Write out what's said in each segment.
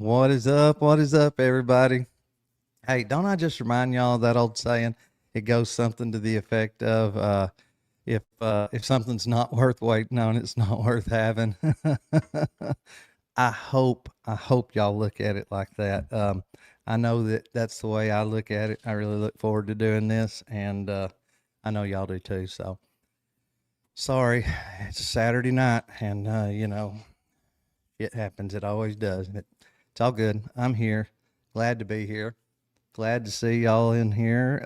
What is up? What is up, everybody? Hey, don't I just remind y'all of that old saying? It goes something to the effect of if something's not worth waiting on, it's not worth having. I hope y'all look at it like that. I know that that's the way I look at it. I really look forward to doing this, and I know y'all do too. So sorry, it's a Saturday night, and it happens. It always does. But it's all good. I'm here. Glad to be here. Glad to see y'all in here.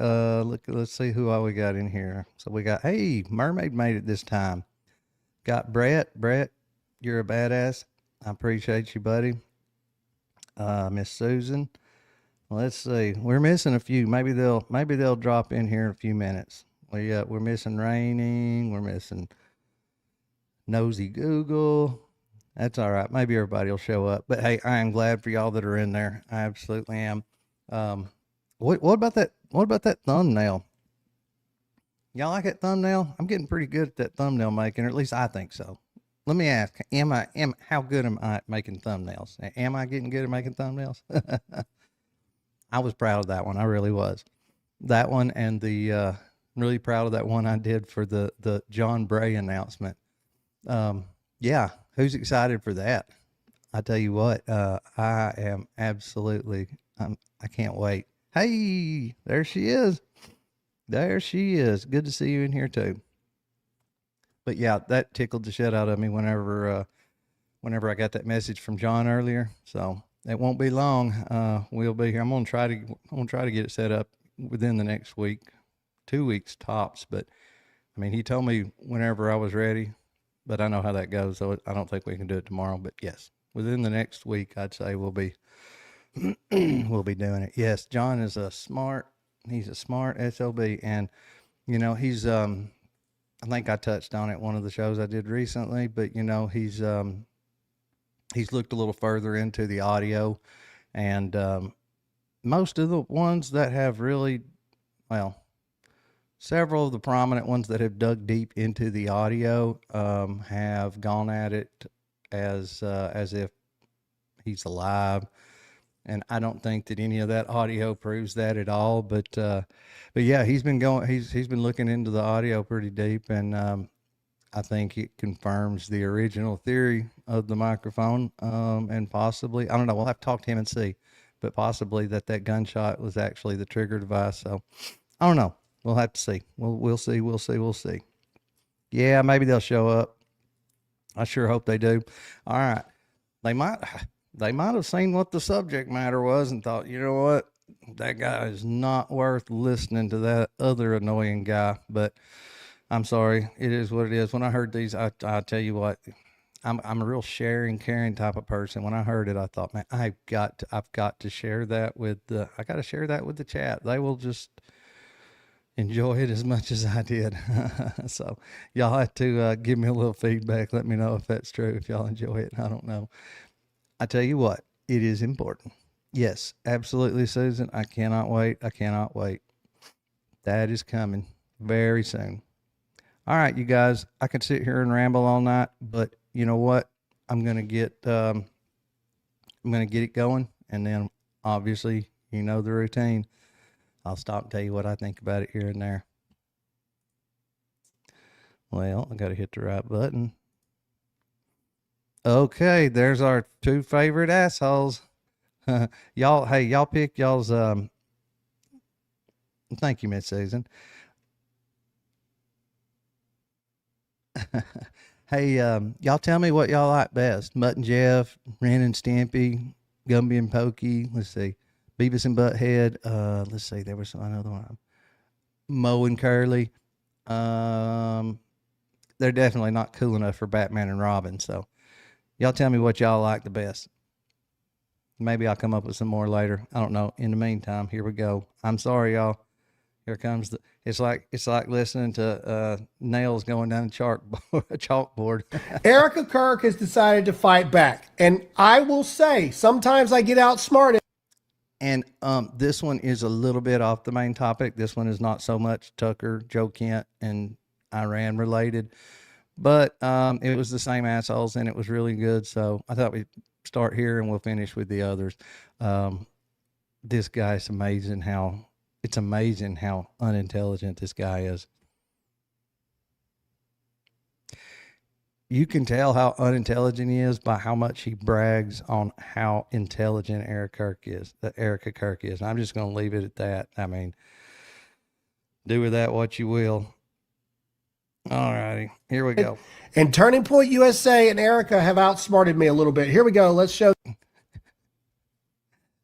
Let's see who all we got in here. So we got, hey, Mermaid made it this time. Got Brett. Brett, you're a badass. I appreciate you, buddy. Miss Susan. Let's see. We're missing a few. Maybe they'll drop in here in a few minutes. We're missing Raining. We're missing Nosy Google. That's all right. Maybe everybody will show up. But hey, I am glad for y'all that are in there. I absolutely am. What about that? What about that thumbnail? Y'all like that thumbnail? I'm getting pretty good at that thumbnail making, or at least I think so. Let me ask: how good am I at making thumbnails? Am I getting good at making thumbnails? I was proud of that one. I really was. That one and the really proud of that one I did for the John Bray announcement. Yeah, who's excited for that? I tell you what, I am absolutely. I can't wait. Hey, there she is. There she is. Good to see you in here too. But yeah, that tickled the shit out of me whenever I got that message from John earlier. So it won't be long. We'll be here. I'm gonna try to get it set up within the next week, 2 weeks tops. But I mean, he told me whenever I was ready. But I know how that goes, so I don't think we can do it tomorrow. But yes, within the next week, I'd say we'll be we'll be doing it. Yes, John is he's a smart SLB, and he's I think I touched on it one of the shows I did recently, but he's looked a little further into the audio, and most of the ones that have really, well, several of the prominent ones that have dug deep into the audio have gone at it as if he's alive, and I don't think that any of that audio proves that at all. But yeah, he's been looking into the audio pretty deep, and I think it confirms the original theory of the microphone, and possibly, I don't know, we'll have to talk to him and see, but possibly that gunshot was actually the trigger device. So I don't know. We'll have to see. We'll see. We'll see. We'll see. Yeah, maybe they'll show up. I sure hope they do. All right. They might have seen what the subject matter was and thought, you know what? That guy is not worth listening to, that other annoying guy. But I'm sorry. It is what it is. When I heard these, I tell you what, I'm a real sharing, caring type of person. When I heard it, I thought, man, I've got to share that with I got to share that with the chat. They will just enjoy it as much as I did. So y'all have to give me a little feedback. Let me know if that's true, if y'all enjoy it. I don't know. I tell you what, it is important. Yes, absolutely, Susan. I cannot wait. I cannot wait. That is coming very soon. All right, you guys, I could sit here and ramble all night, but you know what? I'm going to get it going. And then obviously, the routine. I'll stop and tell you what I think about it here and there. Well, I got to hit the right button. Okay, there's our two favorite assholes. Y'all pick y'all's, thank you, Miss Susan. Hey, y'all tell me what y'all like best. Mutt and Jeff, Ren and Stampy, Gumby and Pokey. Let's see. Beavis and Butthead. Let's see. There was another one. Mo and Curly. They're definitely not cool enough for Batman and Robin. So y'all tell me what y'all like the best. Maybe I'll come up with some more later. I don't know. In the meantime, here we go. I'm sorry, y'all. Here comes it's like listening to nails going down a chalkboard. Erica Kirk has decided to fight back. And I will say, sometimes I get outsmarted. And this one is a little bit off the main topic. This one is not so much Tucker, Joe Kent, and Iran related. But it was the same assholes, and it was really good. So I thought we'd start here and we'll finish with the others. This guy is amazing. It's amazing how unintelligent this guy is. You can tell how unintelligent he is by how much he brags on how intelligent Erica Kirk is. I'm just going to leave it at that. I mean, do with that what you will. All righty, here we go. And Turning Point USA and Erica have outsmarted me a little bit. Here we go. Let's show.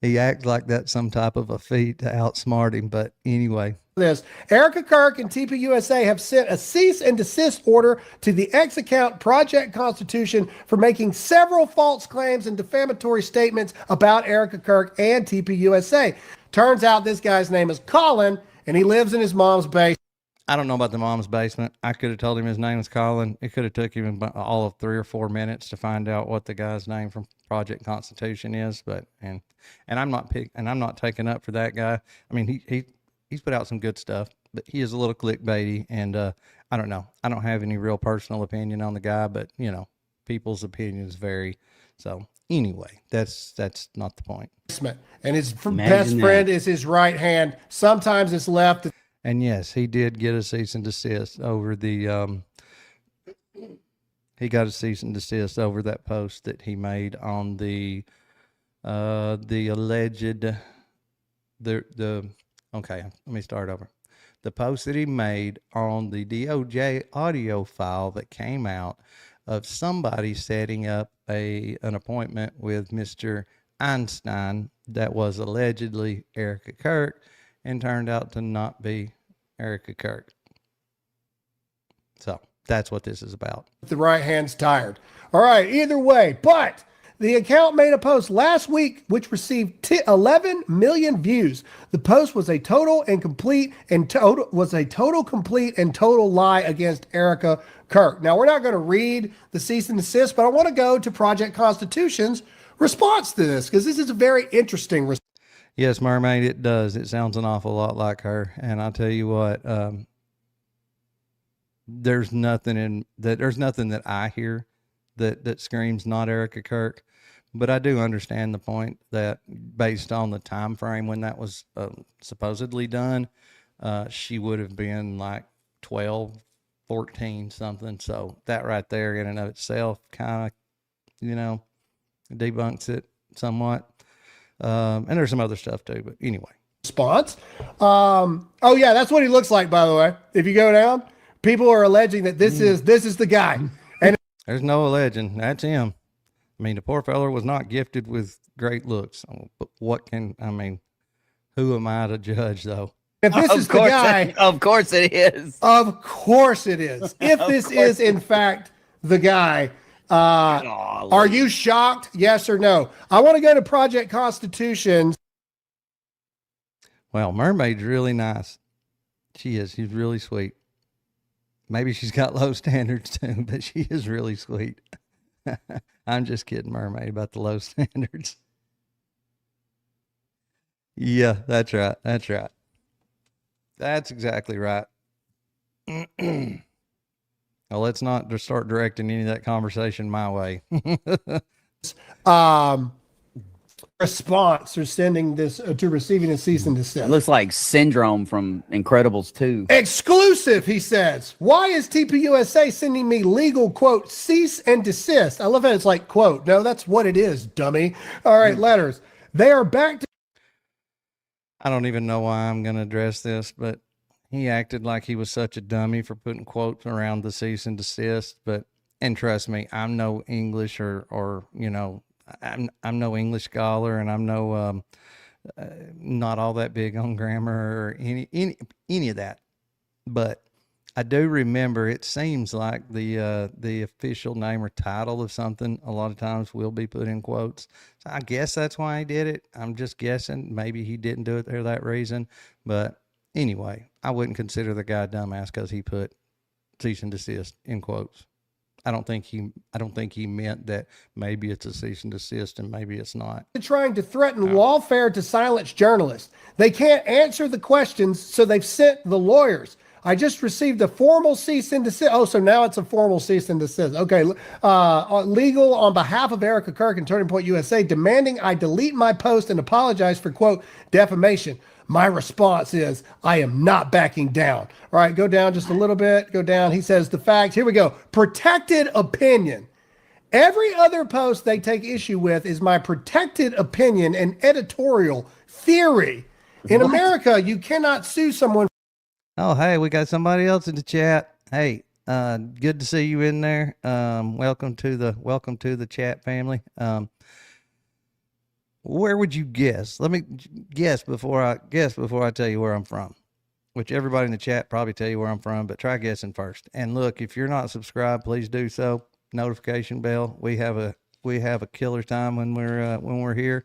He acts like that's some type of a feat to outsmart him, but anyway. This Erica Kirk and TPUSA have sent a cease and desist order to the X account Project Constitution for making several false claims and defamatory statements about Erica Kirk and TPUSA. Turns out this guy's name is Colin, and he lives in his mom's basement. I don't know about the mom's basement. I could have told him his name was Colin. It could have took him all of 3 or 4 minutes to find out what the guy's name from Project Constitution is. But and I'm not taking up for that guy. I mean, he's put out some good stuff, but he is a little clickbaity. And I don't know. I don't have any real personal opinion on the guy, but you know, people's opinions vary. So anyway, that's not the point. And his best friend is his right hand. Sometimes it's left. And yes, he did get a cease and desist over the, he got a cease and desist over that post that he made on the alleged, okay, let me start over. The post that he made on the DOJ audio file that came out of somebody setting up an appointment with Mr. Einstein that was allegedly Erica Kirk, and turned out to not be Erica Kirk. So that's what this is about. The right hand's tired. All right, either way, but the account made a post last week which received 11 million views. The post was a total complete and total lie against Erica Kirk. Now, we're not going to read the cease and desist, but I want to go to Project Constitution's response to this because this is a very interesting response. Yes, Mermaid, it does. It sounds an awful lot like her. And I'll tell you what, there's nothing that I hear that screams not Erica Kirk. But I do understand the point that based on the time frame when that was supposedly done, she would have been like 12, 14, something. So that right there in and of itself kind of, you know, debunks it somewhat. And there's some other stuff too, but anyway. Response. Oh yeah, that's what he looks like, by the way. If you go down, people are alleging that this is the guy. And there's no alleging. That's him. I mean, the poor fella was not gifted with great looks. But who am I to judge though? If this is the guy, of course it is. Of course it is. If this is in fact the guy, are you shocked? Yes or no? I want to go to Project Constitution. Well, Mermaid's really nice. She is. She's really sweet. Maybe she's got low standards too, but she is really sweet. I'm just kidding, Mermaid, about the low standards. Yeah, that's right. That's right. That's exactly right. Well, let's not just start directing any of that conversation my way. Response or sending this to receiving a cease and desist. It looks like Syndrome from Incredibles 2. Exclusive, he says. Why is TPUSA sending me legal, quote, cease and desist? I love that it's like, quote. No, that's what it is, dummy. All right, letters. They are back to. I don't even know why I'm going to address this, but he acted like he was such a dummy for putting quotes around the cease and desist. And trust me, I'm no English or you know, I'm no English scholar, and I'm no not all that big on grammar or any of that. But I do remember it seems like the official name or title of something a lot of times will be put in quotes. So I guess that's why he did it. I'm just guessing. Maybe he didn't do it for that reason. But anyway, I wouldn't consider the guy a dumbass because he put cease and desist in quotes. I don't think he meant that maybe it's a cease and desist and maybe it's not. Trying to threaten lawfare to silence journalists. They can't answer the questions, so they've sent the lawyers. I just received a formal cease and desist. Oh, so now it's a formal cease and desist. Okay. Legal on behalf of Erica Kirk and Turning Point USA, demanding I delete my post and apologize for, quote, defamation. My response is, I am not backing down. All right, go down just a little bit. Go down. He says the fact, here we go. Protected opinion. Every other post they take issue with is my protected opinion and editorial theory. In America, you cannot sue someone. Oh, hey, we got somebody else in the chat. Hey, good to see you in there. Welcome to the chat family. Where would you guess? Let me guess before I tell you where I'm from. Which everybody in the chat probably tell you where I'm from, but try guessing first. And look, if you're not subscribed, please do so. Notification bell. We have a killer time when we're here,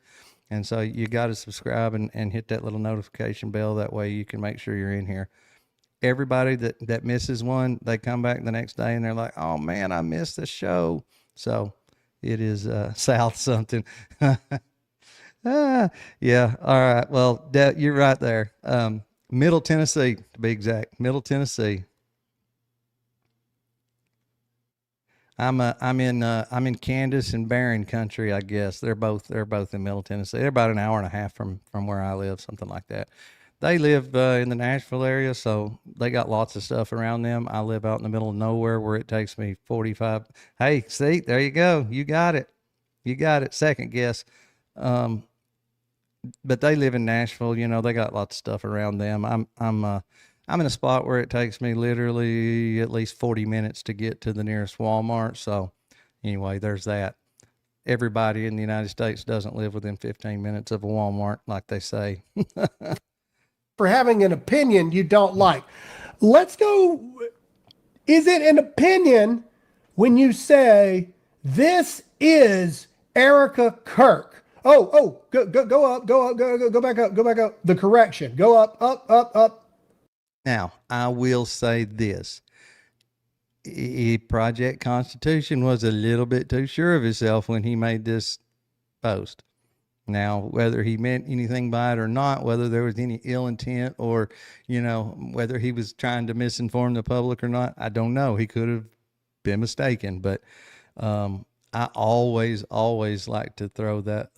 and so you got to subscribe and hit that little notification bell. That way you can make sure you're in here. Everybody that misses one, they come back the next day and they're like, "Oh man, I missed the show." So it is South something. Yeah. All right. Well, you're right there. Middle Tennessee, to be exact. Middle Tennessee. I'm in Kansas and Barron country, I guess. They're both in Middle Tennessee. They're about an hour and a half from where I live, something like that. They live in the Nashville area, so they got lots of stuff around them. I live out in the middle of nowhere where it takes me 45. Hey, see, there you go. You got it. Second guess. But they live in Nashville. You know, they got lots of stuff around them. I'm in a spot where it takes me literally at least 40 minutes to get to the nearest Walmart. So anyway, there's that. Everybody in the United States doesn't live within 15 minutes of a Walmart, like they say. For having an opinion you don't like. Let's go. Is it an opinion when you say this is Erica Kirk? Go back up. The correction. Go up. Now, I will say this. Project Constitution was a little bit too sure of himself when he made this post. Now, whether he meant anything by it or not, whether there was any ill intent or, whether he was trying to misinform the public or not, I don't know. He could have been mistaken. But I always like to throw that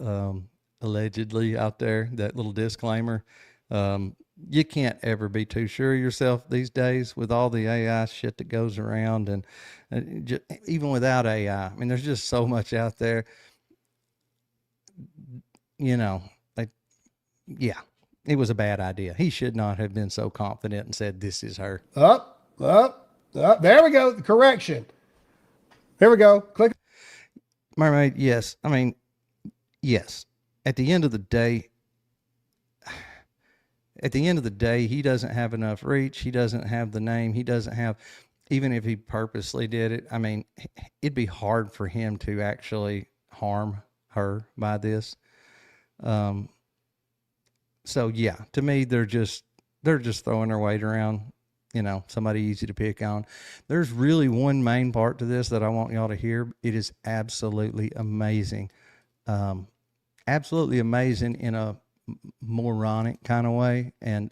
allegedly out there, that little disclaimer. You can't ever be too sure of yourself these days with all the AI shit that goes around, and just, even without AI, I mean, there's just so much out there. It was a bad idea. He should not have been so confident and said, "This is her." Up. There we go. Correction. There we go. Click. Mermaid, yes. I mean, yes. At the end of the day, he doesn't have enough reach. He doesn't have the name. He doesn't have, even if he purposely did it, I mean, it'd be hard for him to actually harm her by this. So yeah, to me, they're just throwing their weight around, somebody easy to pick on. There's really one main part to this that I want y'all to hear. It is absolutely amazing. Absolutely amazing in a moronic kind of way, and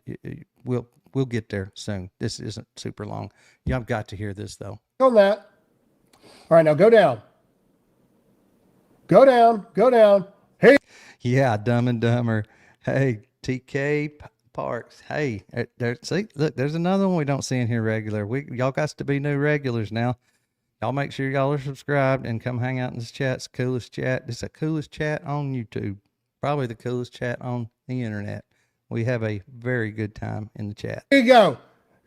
we'll get there soon. This isn't super long. Y'all got to hear this though. On that. All right, now go down. Go down. Hey. Yeah, Dumb and Dumber. Hey, TK Parks. Hey, see, look, there's another one we don't see in here regular. Y'all got to be new regulars now. Y'all make sure y'all are subscribed and come hang out in this chat. It's the coolest chat. It's the coolest chat on YouTube. Probably the coolest chat on the internet. We have a very good time in the chat. Here you go.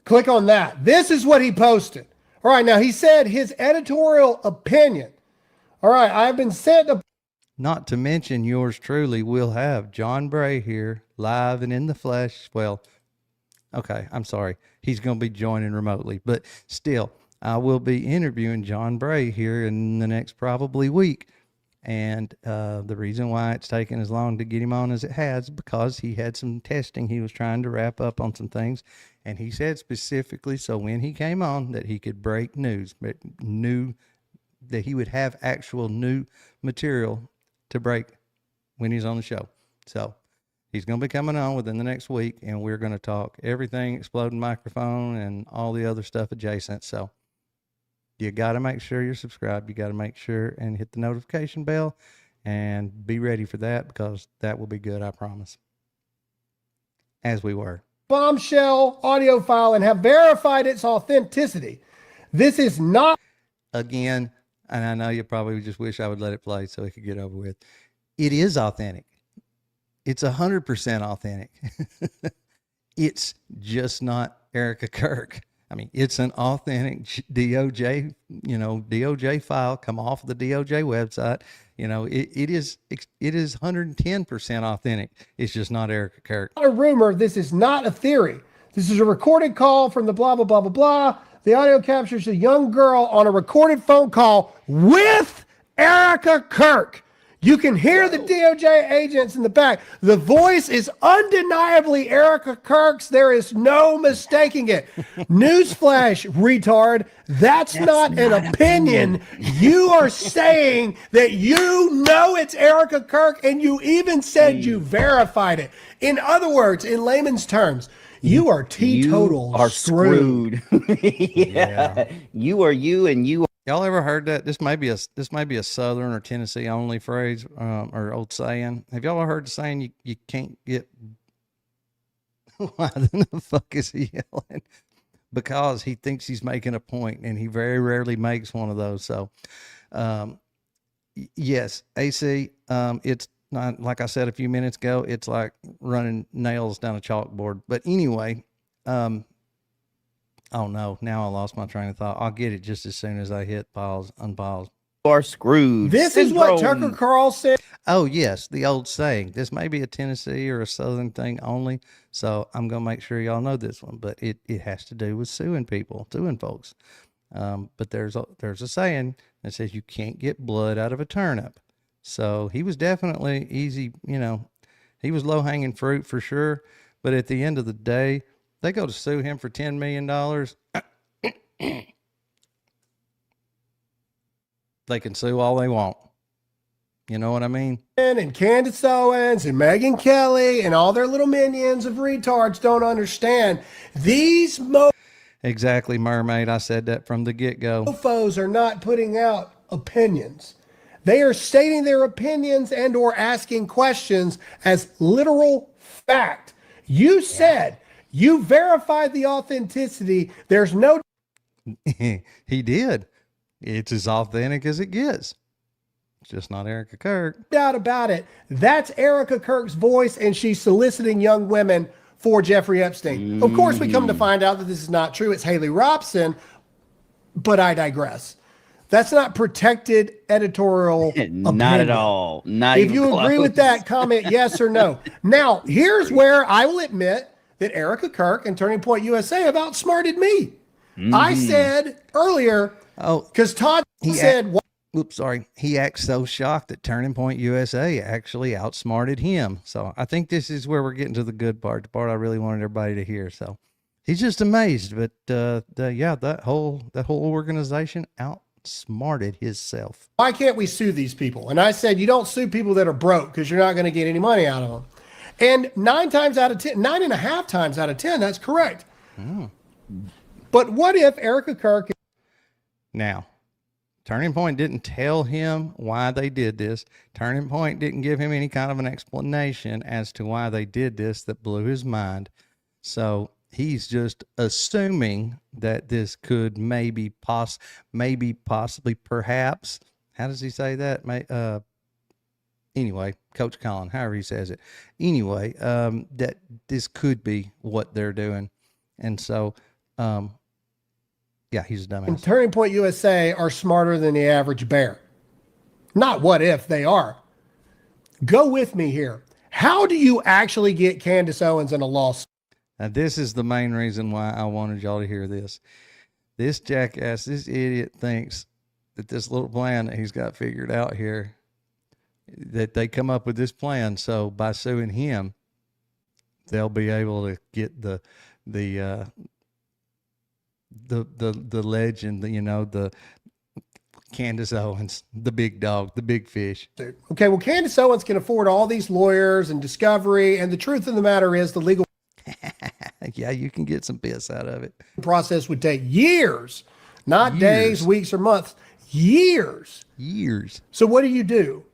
Click on that. This is what he posted. All right, now he said his editorial opinion. All right, I've been sent a... Not to mention yours truly will have John Bray here live and in the flesh. Well, okay, I'm sorry. He's going to be joining remotely, but still, I will be interviewing John Bray here in the next probably week. And the reason why it's taken as long to get him on as it has, because he had some testing. He was trying to wrap up on some things. And he said specifically, so when he came on, that he could break news, but that he would have actual new material to break when he's on the show. So He's going to be coming on within the next week, and we're going to talk everything exploding microphone and all the other stuff adjacent. So you got to make sure you're subscribed. You got to make sure and hit the notification bell and be ready for that, because that will be good, I promise. As we were. Bombshell audio file and have verified its authenticity. This is not. Again, and I know you probably just wish I would let it play so it could get over with. It is authentic. It's 100% authentic. It's just not Erica Kirk. I mean, it's an authentic DOJ, DOJ file come off the DOJ website. It is 110% authentic. It's just not Erica Kirk. A rumor. This is not a theory. This is a recorded call from the blah, blah, blah, blah, blah. The audio captures a young girl on a recorded phone call with Erica Kirk. You can hear the DOJ agents in the back. The voice is undeniably Erica Kirk's. There is no mistaking it. Newsflash, retard. That's not an opinion. You are saying that you know it's Erica Kirk, and you even said you verified it. In other words, in layman's terms, you are teetotal. You are screwed. Yeah. You are you, and you. Y'all ever heard that? This may be a Southern or Tennessee only phrase or old saying. Have y'all ever heard the saying you can't get? Why the fuck is he yelling? Because he thinks he's making a point, and he very rarely makes one of those. So, yes, AC. It's not, like I said a few minutes ago. It's like running nails down a chalkboard. But anyway, oh no, now I lost my train of thought. I'll get it just as soon as I hit pause, unpause. You are screwed. This is what Tucker Carlson said. Oh yes, the old saying. This may be a Tennessee or a Southern thing only, so I'm gonna make sure y'all know this one. But it has to do with suing people, suing folks. But there's a saying that says you can't get blood out of a turnip. So he was definitely easy. He was low hanging fruit for sure. But at the end of the day, they go to sue him for $10 million. They can sue all they want. You know what I mean? And Candace Owens and Megyn Kelly and all their little minions of retards don't understand. These Exactly, Mermaid. I said that from the get-go. mofos are not putting out opinions. They are stating their opinions and or asking questions as literal fact. You said you verified the authenticity. There's no He did. It's as authentic as it gets. It's just not Erica Kirk. doubt about it. That's Erica Kirk's voice, and she's soliciting young women for Jeffrey Epstein. Of course, we come to find out that this is not true. It's Haley Robson, but I digress. That's not protected editorial opinion. Not at all. Not If even you agree close. with that, comment yes or no. Now, here's where I will admit that Erica Kirk and Turning Point USA have outsmarted me. I said earlier, because Todd said, Oops, sorry. He acts so shocked that Turning Point USA actually outsmarted him. So I think this is where we're getting to the good part, the part I really wanted everybody to hear. So he's just amazed. But yeah, that whole organization outsmarted himself. why can't we sue these people? And I said, you don't sue people that are broke because you're not going to get any money out of them. And 9.5 times out of 10, that's correct. But what if Erica Kirk... Now, Turning Point didn't tell him why they did this. Turning Point didn't give him any kind of an explanation as to why they did this that blew his mind. So he's just assuming that this could possibly, perhaps. How does he say that? Anyway, Coach Colin, however he says it. Anyway, that this could be what they're doing. And so, yeah, he's a dumbass. and Turning Point USA are smarter than the average bear. Not what if, they are. Go with me here. How do you actually get Candace Owens in a lawsuit? Now, this is the main reason why I wanted y'all to hear this. This jackass, this idiot thinks that this little plan that he's got figured out here, that they come up with this plan. So by suing him, they'll be able to get the legend, Candace Owens, the big dog, the big fish. Okay, well, Candace Owens can afford all these lawyers and discovery, and the truth of the matter is the legal Yeah, you can get some piss out of it. process would take years, not Years. days, weeks, or months, years. Years. So what do?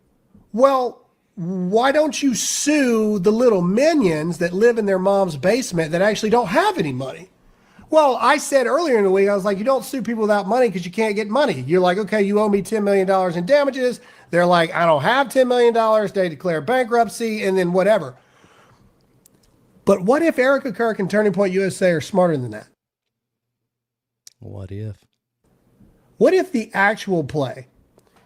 Well, why don't you sue the little minions that live in their mom's basement that actually don't have any money? Well, I said earlier in the week, I was like, you don't sue people without money because you can't get money. You're like, okay, you owe me $10 million in damages. They're like, I don't have $10 million. They declare bankruptcy and then whatever. But what if Erica Kirk and Turning Point USA are smarter than that? What if? What if the actual play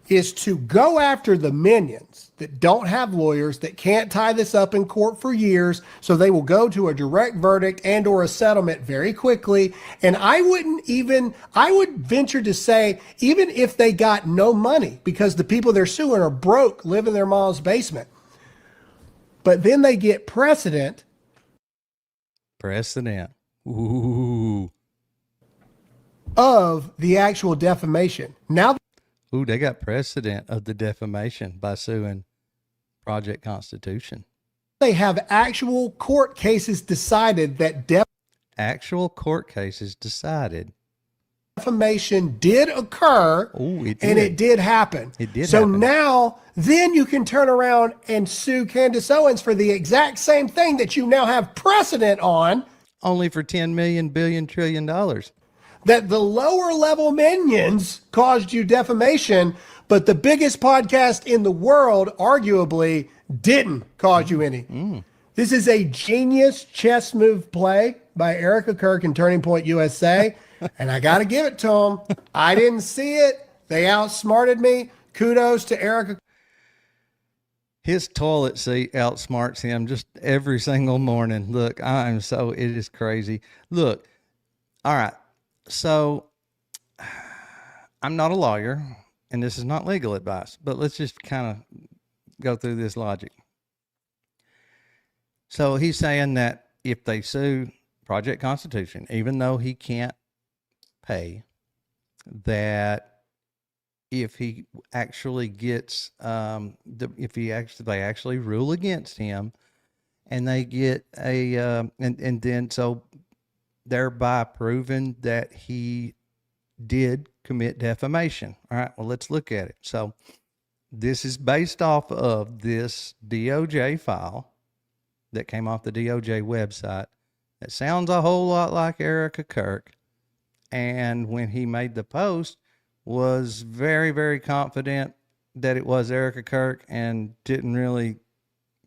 is to go after the minions that don't have lawyers, that can't tie this up in court for years, so they will go to a direct verdict and or a settlement very quickly. And I would venture to say, even if they got no money because the people they're suing are broke, live in their mom's basement, but then they get precedent. Ooh. Of the actual defamation. Now Ooh, they got precedent of the defamation by suing Project Constitution. they have actual court cases decided that Actual court cases decided. defamation did occur. Ooh, it and did. it did happen. It did So happen. now, then you can turn around and sue Candace Owens for the exact same thing that you now have precedent on, Only for $10 million, billion, trillion dollars. that the lower level minions caused you defamation, but the biggest podcast in the world arguably didn't cause you any. This is a genius chess move play by Erica Kirk and Turning Point USA. And I got to give it to them. I didn't see it. They outsmarted me. Kudos to Erica. His toilet seat outsmarts him just every single morning. Look, it is crazy. Look, all right. So I'm not a lawyer and this is not legal advice, but let's just kind of go through this logic. So he's saying that if they sue Project Constitution, even though he can't pay, that if he actually gets, they actually rule against him, and they get and then so thereby proving that he did commit defamation. All right, well, let's look at it. So this is based off of this DOJ file that came off the DOJ website. It sounds a whole lot like Erica Kirk. And when he made the post, was very, very confident that it was Erica Kirk and didn't really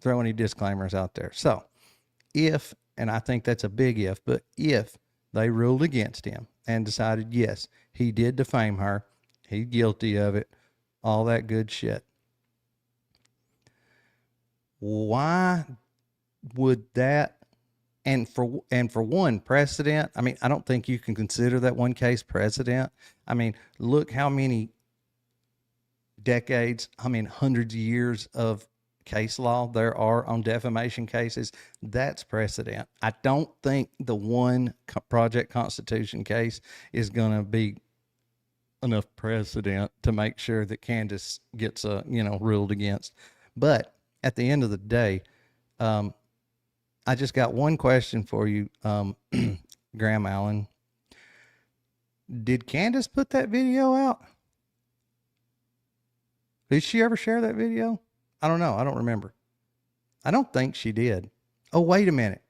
throw any disclaimers out there. So if, and I think that's a big if, but if they ruled against him and decided, yes, he did defame her, he's guilty of it, all that good shit, why would that, and for one, precedent, I mean, I don't think you can consider that one case precedent. I mean, look how many decades, hundreds of years of case law there are on defamation cases. That's precedent. I don't think the one Project Constitution case is going to be enough precedent to make sure that Candace gets ruled against. But at the end of the day, I just got one question for you, Graham Allen. Did Candace put that video out? Did she ever share that video? I don't know. I don't remember. I don't think she did. Oh, wait a minute.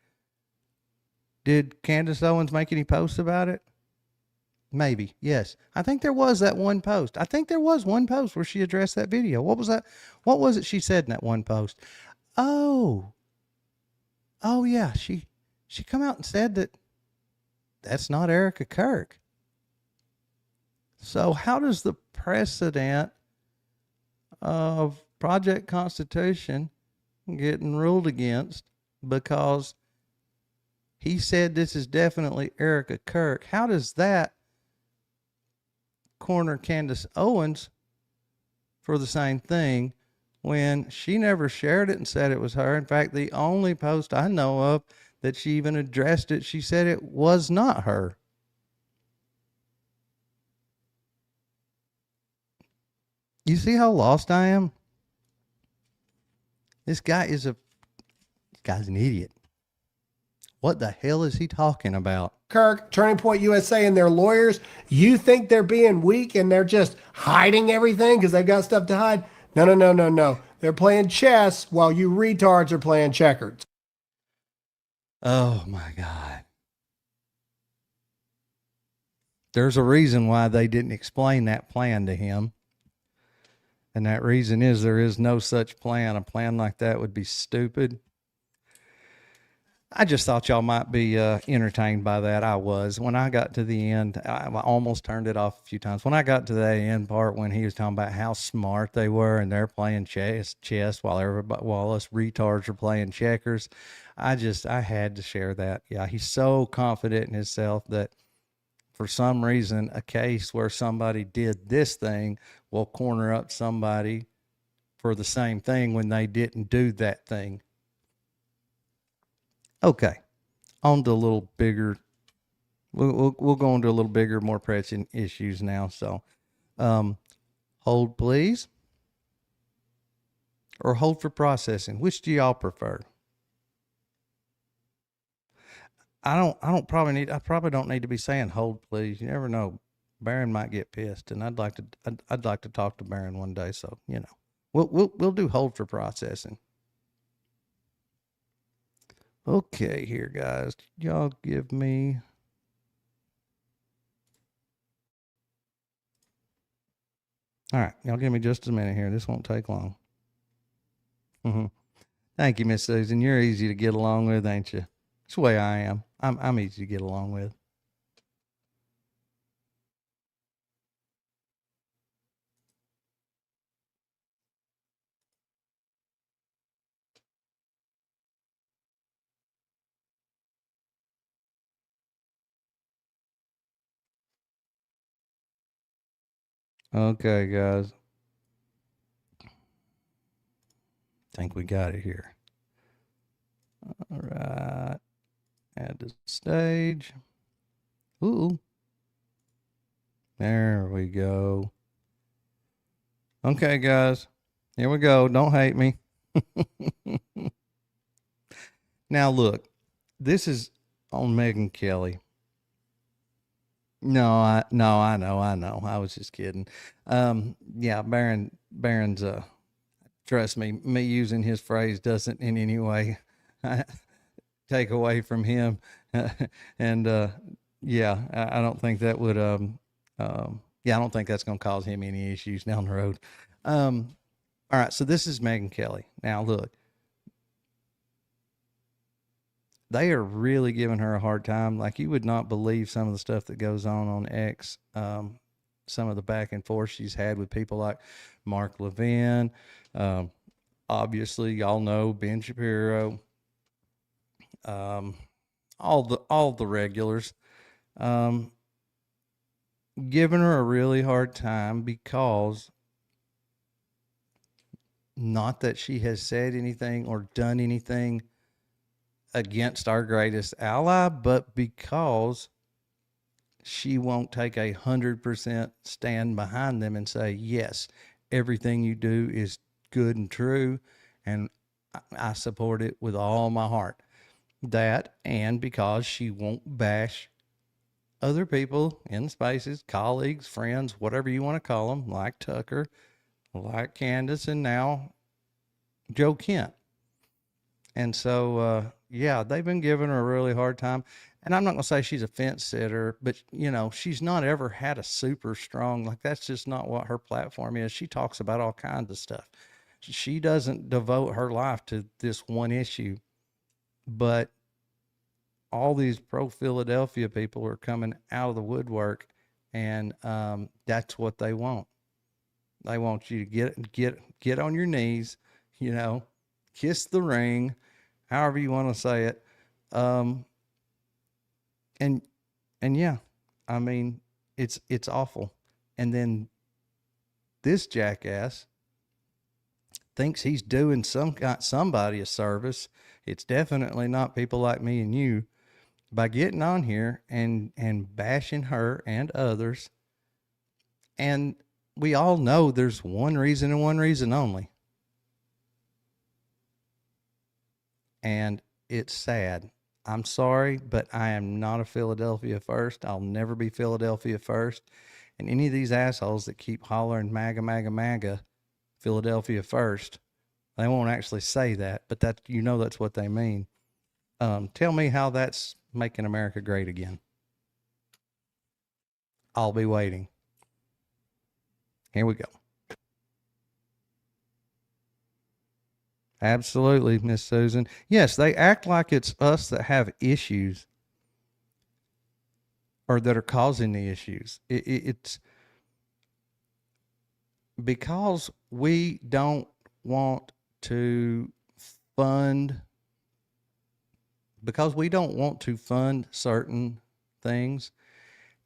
Did Candace Owens make any posts about it? Maybe. Yes. I think there was that one post. I think there was one post where she addressed that video. What was that? What was it she said in that one post? Oh yeah. She come out and said that that's not Erica Kirk. So how does the precedent of Project Constitution getting ruled against because he said this is definitely Erica Kirk, how does that corner Candace Owens for the same thing when she never shared it and said it was her? In fact, the only post I know of that she even addressed it, she said it was not her. You see how lost I am? This guy's an idiot. What the hell is he talking about? Kirk, Turning Point USA, and their lawyers, you think they're being weak and they're just hiding everything because they've got stuff to hide? No, no, no, no, no. They're playing chess while you retards are playing checkers. Oh my God. There's a reason why they didn't explain that plan to him. And that reason is there is no such plan. A plan like that would be stupid. I just thought y'all might be entertained by that. I was. When I got to the end, I almost turned it off a few times. When I got to that end part, when he was talking about how smart they were and they're playing chess while us retards are playing checkers, I had to share that. Yeah, he's so confident in himself that for some reason, a case where somebody did this thing will corner up somebody for the same thing when they didn't do that thing. Okay, on to a little bigger. We'll go into a little bigger, more pressing issues now. So, hold please, or hold for processing. Which do y'all prefer? I probably don't need to be saying hold please. You never know. Baron might get pissed, and I'd like to talk to Baron one day. So we'll do hold for processing. Okay, here, guys. Y'all give me. All right, y'all give me just a minute here. This won't take long. Thank you, Miss Susan. You're easy to get along with, ain't you? It's the way I am. I'm easy to get along with. Okay, guys. Think we got it here. All right. Add to stage. Ooh. There we go. Okay, guys. Here we go. Don't hate me. Now, look. This is on Megyn Kelly. No, I know. I was just kidding. Yeah, Baron's trust me using his phrase doesn't in any way take away from him. And yeah, I don't think that would yeah, I don't think that's going to cause him any issues down the road. All right, so this is Megyn Kelly. Now look, they are really giving her a hard time. Like, you would not believe some of the stuff that goes on X. Some of the back and forth she's had with people like Mark Levin. Obviously, y'all know Ben Shapiro. All the regulars. Giving her a really hard time because, not that she has said anything or done anything against our greatest ally, but because she won't take 100% stand behind them and say, yes, everything you do is good and true, and I support it with all my heart. That, and because she won't bash other people in spaces, colleagues, friends, whatever you want to call them, like Tucker, like Candace, and now Joe Kent. And so, yeah, they've been giving her a really hard time. And I'm not going to say she's a fence sitter, but, she's not ever had a super strong, like, that's just not what her platform is. She talks about all kinds of stuff. She doesn't devote her life to this one issue. But all these pro-Philadelphia people are coming out of the woodwork, and that's what they want. They want you to get on your knees, kiss the ring, however you want to say it. And yeah, I mean, it's awful. And then this jackass thinks he's doing somebody a service. It's definitely not people like me and you, by getting on here and bashing her and others. And we all know there's one reason and one reason only. And it's sad. I'm sorry, but I am not a Philadelphia first. I'll never be Philadelphia first. And any of these assholes that keep hollering MAGA, MAGA, MAGA, Philadelphia first, they won't actually say that, but that, you know, that's what they mean. Tell me how that's making America great again. I'll be waiting. Here we go. Absolutely, Miss Susan. Yes, they act like it's us that have issues or that are causing the issues. It's because we don't want to fund, because we don't want to fund certain things,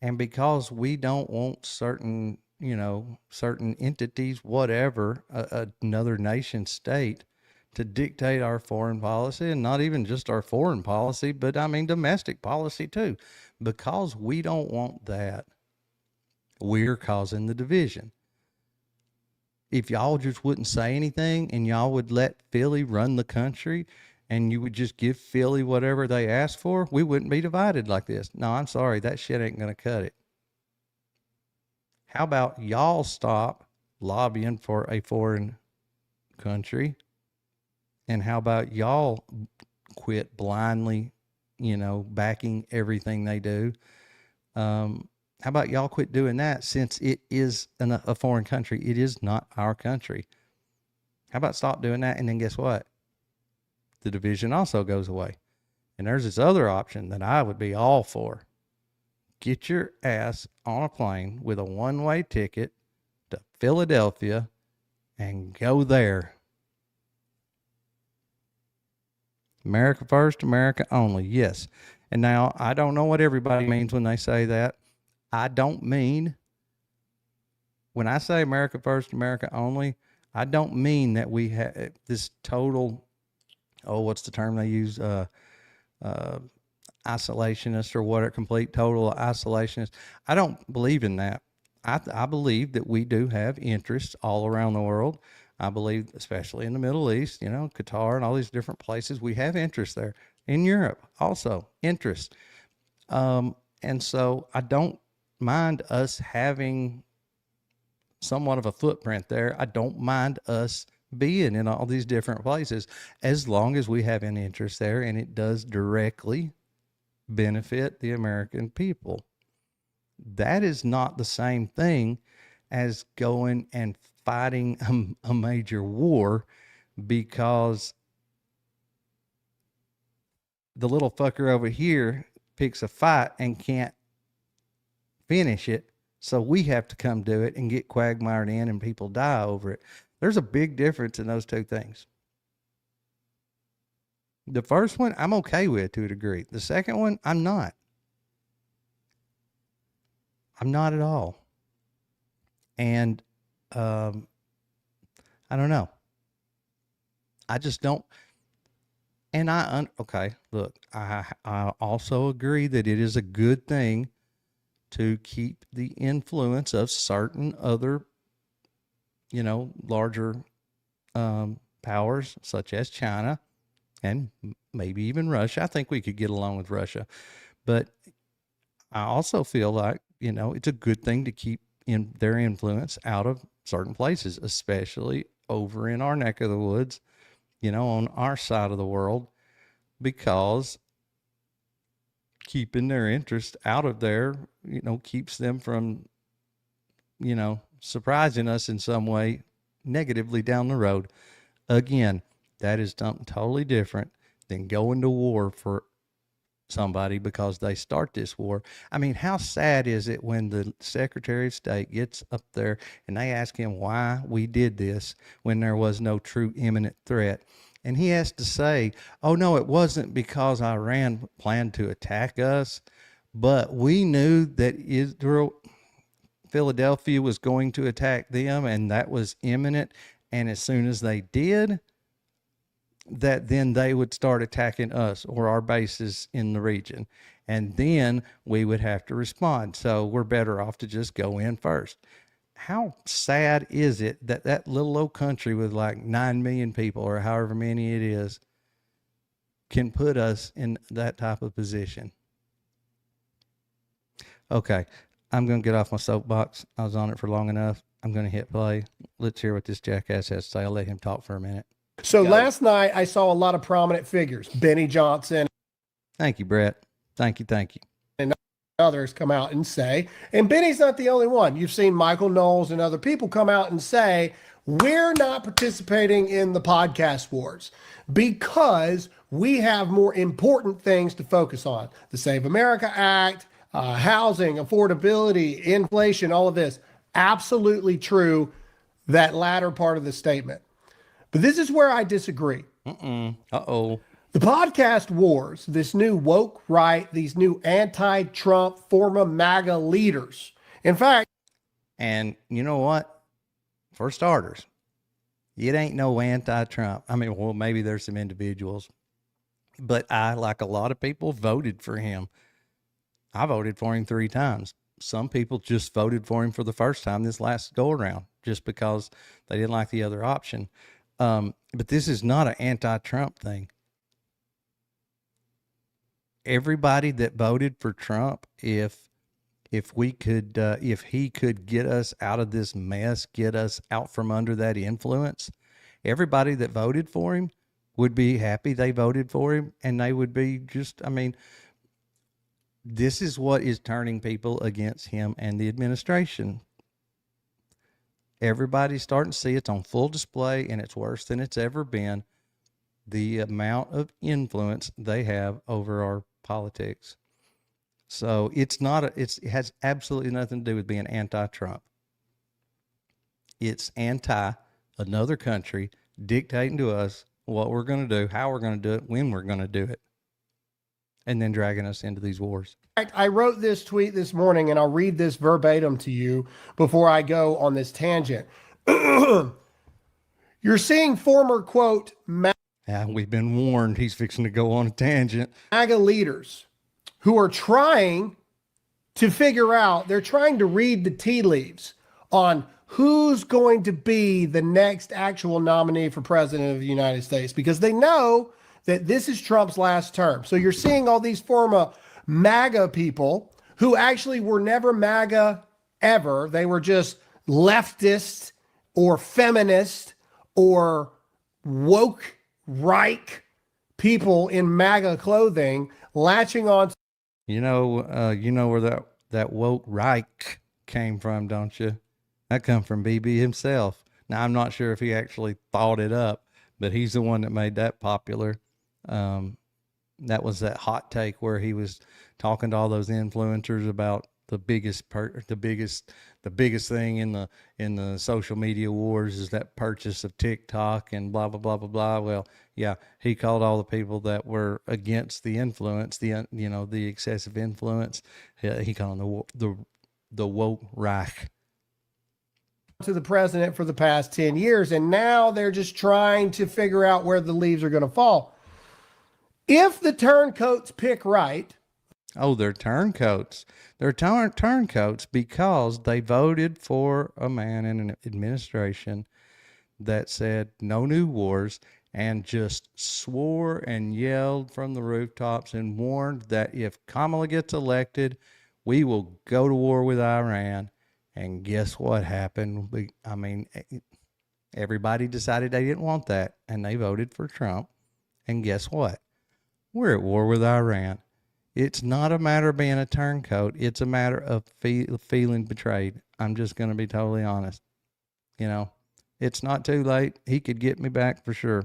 and because we don't want certain, you know, certain entities, whatever, another nation state, to dictate our foreign policy, and not even just our foreign policy, but I mean domestic policy too. Because we don't want that, we're causing the division. If y'all just wouldn't say anything and y'all would let Philly run the country and you would just give Philly whatever they asked for, we wouldn't be divided like this. No, I'm sorry, that shit ain't going to cut it. How about y'all stop lobbying for a foreign country? And how about y'all quit blindly, you know, backing everything they do? How about y'all quit doing that, since it is a foreign country? It is not our country. How about stop doing that? And then guess what? The division also goes away. And there's this other option that I would be all for. Get your ass on a plane with a one-way ticket to Philadelphia and go there. America first, America only. Yes. And now I don't know what everybody means when they say that. I don't mean, when I say America first, America only, I don't mean that we have this total, what's the term they use? Isolationist or what, complete total isolationist. I don't believe in that. I believe that we do have interests all around the world. I believe, especially in the Middle East, you know, Qatar and all these different places, we have interests there. In Europe, also interests. And so I don't mind us having somewhat of a footprint there. I don't mind us being in all these different places, as long as we have an interest there and it does directly benefit the American people. That is not the same thing as going and fighting a major war because the little fucker over here picks a fight and can't finish it, so we have to come do it and get quagmired in and people die over it. There's a big difference in those two things. The first one I'm okay with to a degree. The second one, I'm not. I'm not at all. And I don't know. I just don't. And okay, look, I also agree that it is a good thing to keep the influence of certain other, you know, larger powers such as China and maybe even Russia. I think we could get along with Russia. But I also feel like, you know, it's a good thing to keep in their influence out of certain places, especially over in our neck of the woods, you know, on our side of the world, because keeping their interest out of there, you know, keeps them from, you know, surprising us in some way negatively down the road. Again, that is something totally different than going to war for somebody because they start this war. I mean, how sad is it when the Secretary of State gets up there and they ask him why we did this when there was no true imminent threat? And he has to say, oh, no, it wasn't because Iran planned to attack us, but we knew that Philadelphia was going to attack them, and that was imminent. And as soon as they did, that then they would start attacking us or our bases in the region. And then we would have to respond. So we're better off to just go in first. how sad is it that that little old country with like 9 million people or however many it is can put us in that type of position? Okay, I'm going to get off my soapbox. I was on it for long enough. I'm going to hit play. Let's hear what this jackass has to say. I'll let him talk for a minute. So last night I saw a lot of prominent figures, Benny Johnson Thank you, Brett. Thank you. and others come out and say, and Benny's not the only one. You've seen Michael Knowles and other people come out and say, we're not participating in the podcast wars because we have more important things to focus on. The Save America Act, housing, affordability, inflation, all of this. Absolutely true, that latter part of the statement. But this is where I disagree. Uh-oh. The podcast wars, this new woke right, these new anti-Trump former MAGA leaders. In fact, And you know what? For starters, it ain't no anti-Trump. I mean, well, maybe there's some individuals, but I, like a lot of people, voted for him. I voted for him 3 times. Some people just voted for him for the first time this last go around just because they didn't like the other option. But this is not an anti-Trump thing. Everybody that voted for Trump, if we could, if he could get us out of this mess, get us out from under that influence, everybody that voted for him would be happy they voted for him, and they would be just, I mean, this is what is turning people against him and the administration. Everybody's starting to see it's on full display, and it's worse than it's ever been. The amount of influence they have over our politics. So it has absolutely nothing to do with being anti-Trump. It's anti another country dictating to us what we're going to do, how we're going to do it, when we're going to do it, and then dragging us into these wars. I wrote this tweet this morning, and I'll read this verbatim to you before I go on this tangent. You're seeing former, quote, Yeah, we've been warned he's fixing to go on a tangent. MAGA leaders who are trying to figure out, they're trying to read the tea leaves on who's going to be the next actual nominee for president of the United States, because they know that this is Trump's last term. So you're seeing all these former MAGA people who actually were never MAGA ever. They were just leftist or feminist or woke right people in MAGA clothing latching on. You know where that woke Reich came from, don't you? That come from BB himself. Now, I'm not sure if he actually thought it up, but he's the one that made that popular. That was that hot take where he was talking to all those influencers about the biggest thing in the social media wars is that purchase of TikTok and blah blah blah blah blah. Well, yeah, he called all the people that were against the influence, the excessive influence. He called them the woke Reich. To the president for the past 10 years, and now they're just trying to figure out where the leaves are going to fall. If the turncoats pick right. Oh, they're turncoats. They're turncoats because they voted for a man in an administration that said no new wars and just swore and yelled from the rooftops and warned that if Kamala gets elected, we will go to war with Iran. And guess what happened? Everybody decided they didn't want that, and they voted for Trump. And guess what? We're at war with Iran. It's not a matter of being a turncoat. It's a matter of feeling betrayed. I'm just going to be totally honest. It's not too late. He could get me back for sure.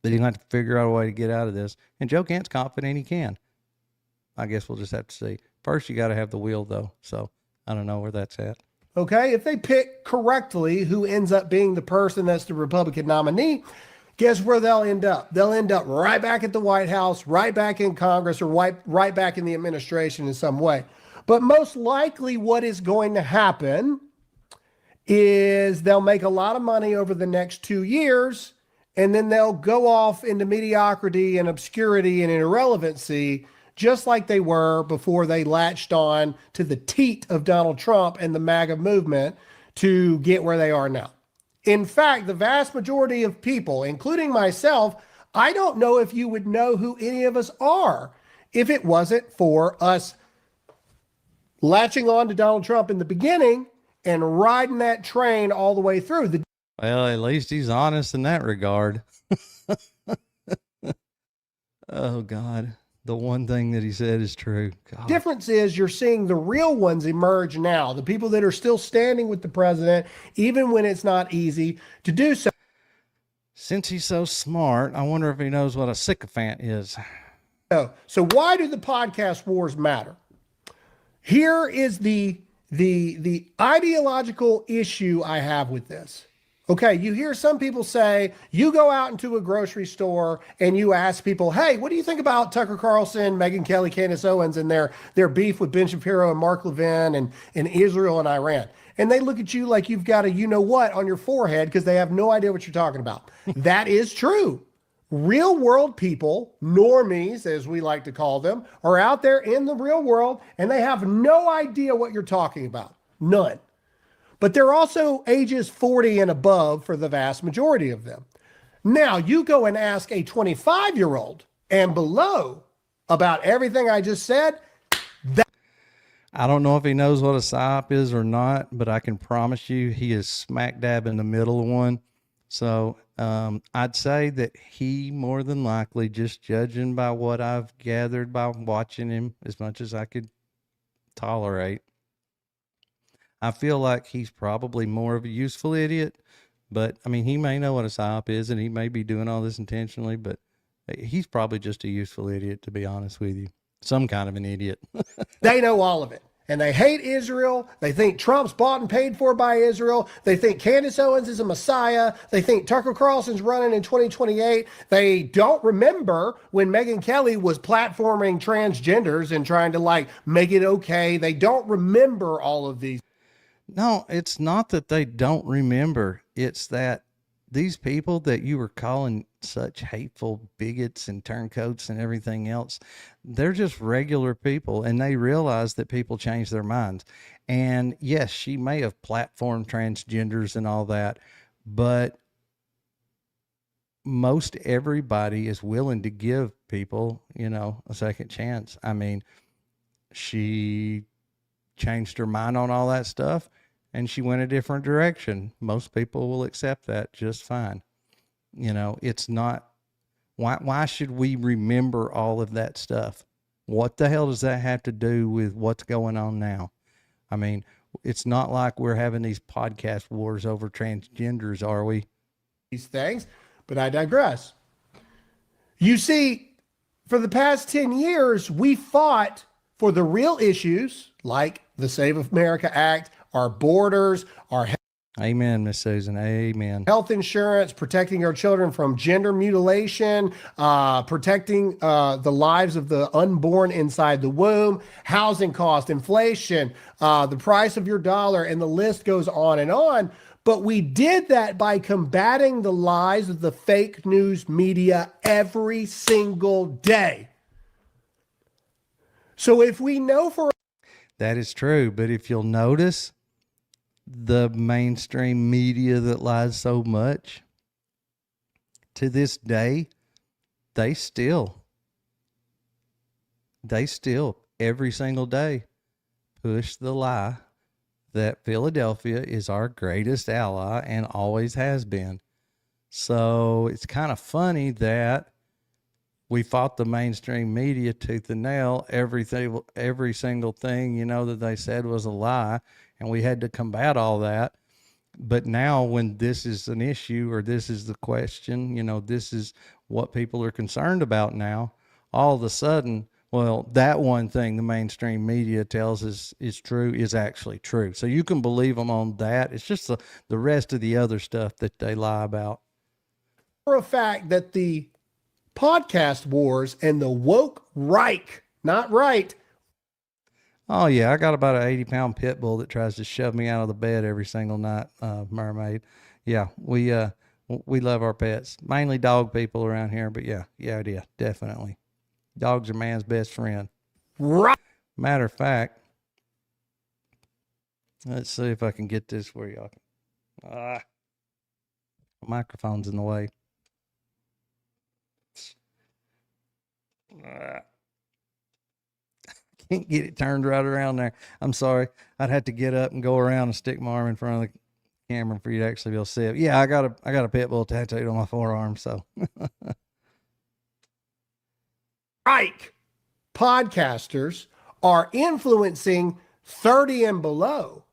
But he's going to have to figure out a way to get out of this. And Joe Kent's confident he can. I guess we'll just have to see. First, you got to have the will, though. So I don't know where that's at. Okay, if they pick correctly who ends up being the person that's the Republican nominee, guess where they'll end up? They'll end up right back at the White House, right back in Congress, or right back in the administration in some way. But most likely what is going to happen is they'll make a lot of money over the next 2 years, and then they'll go off into mediocrity and obscurity and irrelevancy, just like they were before they latched on to the teat of Donald Trump and the MAGA movement to get where they are now. In fact, the vast majority of people, including myself, I don't know if you would know who any of us are if it wasn't for us latching on to Donald Trump in the beginning and riding that train all the way through. Well, at least he's honest in that regard. Oh, God. The one thing that he said is true. God. Difference is you're seeing the real ones emerge now, the people that are still standing with the president, even when it's not easy to do so. Since he's so smart, I wonder if he knows what a sycophant is. So why do the podcast wars matter? Here is the ideological issue I have with this. Okay, you hear some people say, you go out into a grocery store and you ask people, hey, what do you think about Tucker Carlson, Megyn Kelly, Candace Owens, and their beef with Ben Shapiro and Mark Levin and Israel and Iran? And they look at you like you've got a you-know-what on your forehead because they have no idea what you're talking about. That is true. Real world people, normies, as we like to call them, are out there in the real world and they have no idea what you're talking about. None. But they're also ages 40 and above for the vast majority of them. Now, you go and ask a 25-year-old and below about everything I just said. I don't know if he knows what a psyop is or not, but I can promise you he is smack dab in the middle of one. So I'd say that he more than likely, just judging by what I've gathered by watching him as much as I could tolerate, I feel like he's probably more of a useful idiot, but I mean, he may know what a psyop is and he may be doing all this intentionally, but he's probably just a useful idiot, to be honest with you. Some kind of an idiot. They know all of it. And they hate Israel. They think Trump's bought and paid for by Israel. They think Candace Owens is a messiah. They think Tucker Carlson's running in 2028. They don't remember when Megyn Kelly was platforming transgenders and trying to make it okay. They don't remember all of these. No, it's not that they don't remember. It's that these people that you were calling such hateful bigots and turncoats and everything else, they're just regular people, and they realize that people change their minds. And yes, she may have platformed transgenders and all that, but most everybody is willing to give people, a second chance. I mean, she changed her mind on all that stuff and she went a different direction. Most people will accept that just fine. It's not, why should we remember all of that stuff? What the hell does that have to do with what's going on now? I mean, it's not like we're having these podcast wars over transgenders, are we? These things, but I digress. You see, for the past 10 years, we fought for the real issues like the Save America Act, our borders, our Amen, Miss Susan. Amen. Health insurance, protecting our children from gender mutilation, protecting the lives of the unborn inside the womb, housing cost, inflation, the price of your dollar, and the list goes on and on. But we did that by combating the lies of the fake news media every single day. So if we know for... That is true, but if you'll notice, the mainstream media that lies so much, to this day, they still every single day push the lie that Philadelphia is our greatest ally and always has been. So it's kind of funny that we fought the mainstream media tooth and nail, every single thing, that they said was a lie, and we had to combat all that. But now when this is an issue or this is the question, this is what people are concerned about now, all of a sudden, well, that one thing the mainstream media tells us is true is actually true. So you can believe them on that. It's just the rest of the other stuff that they lie about. For a fact that the podcast wars and the woke Reich, not right. Oh yeah, I got about an 80-pound pit bull that tries to shove me out of the bed every single night, Mermaid. Yeah, we love our pets. Mainly dog people around here, but yeah, definitely. Dogs are man's best friend. Right. Matter of fact, Let's see if I can get this where y'all can. Ah, microphone's in the way. Ah, can't get it turned right around there. I'm sorry. I'd have to get up and go around and stick my arm in front of the camera for you to actually be able to see it. Yeah, I got a pit bull tattooed on my forearm, so Ike podcasters are influencing 30 and below.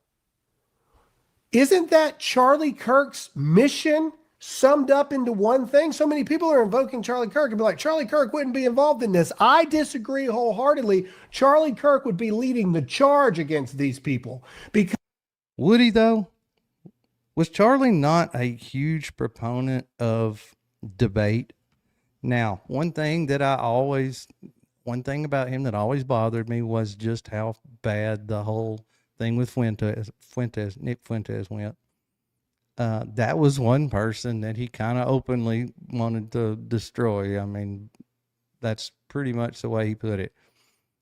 Isn't that Charlie Kirk's mission summed up into one thing? So many people are invoking Charlie Kirk and be like, Charlie Kirk wouldn't be involved in this. I disagree wholeheartedly. Charlie Kirk would be leading the charge against these people. Because would he though? Was Charlie not a huge proponent of debate? Now, one thing about him that always bothered me was just how bad the whole thing with Nick Fuentes went. That was one person that he kind of openly wanted to destroy. I mean, that's pretty much the way he put it.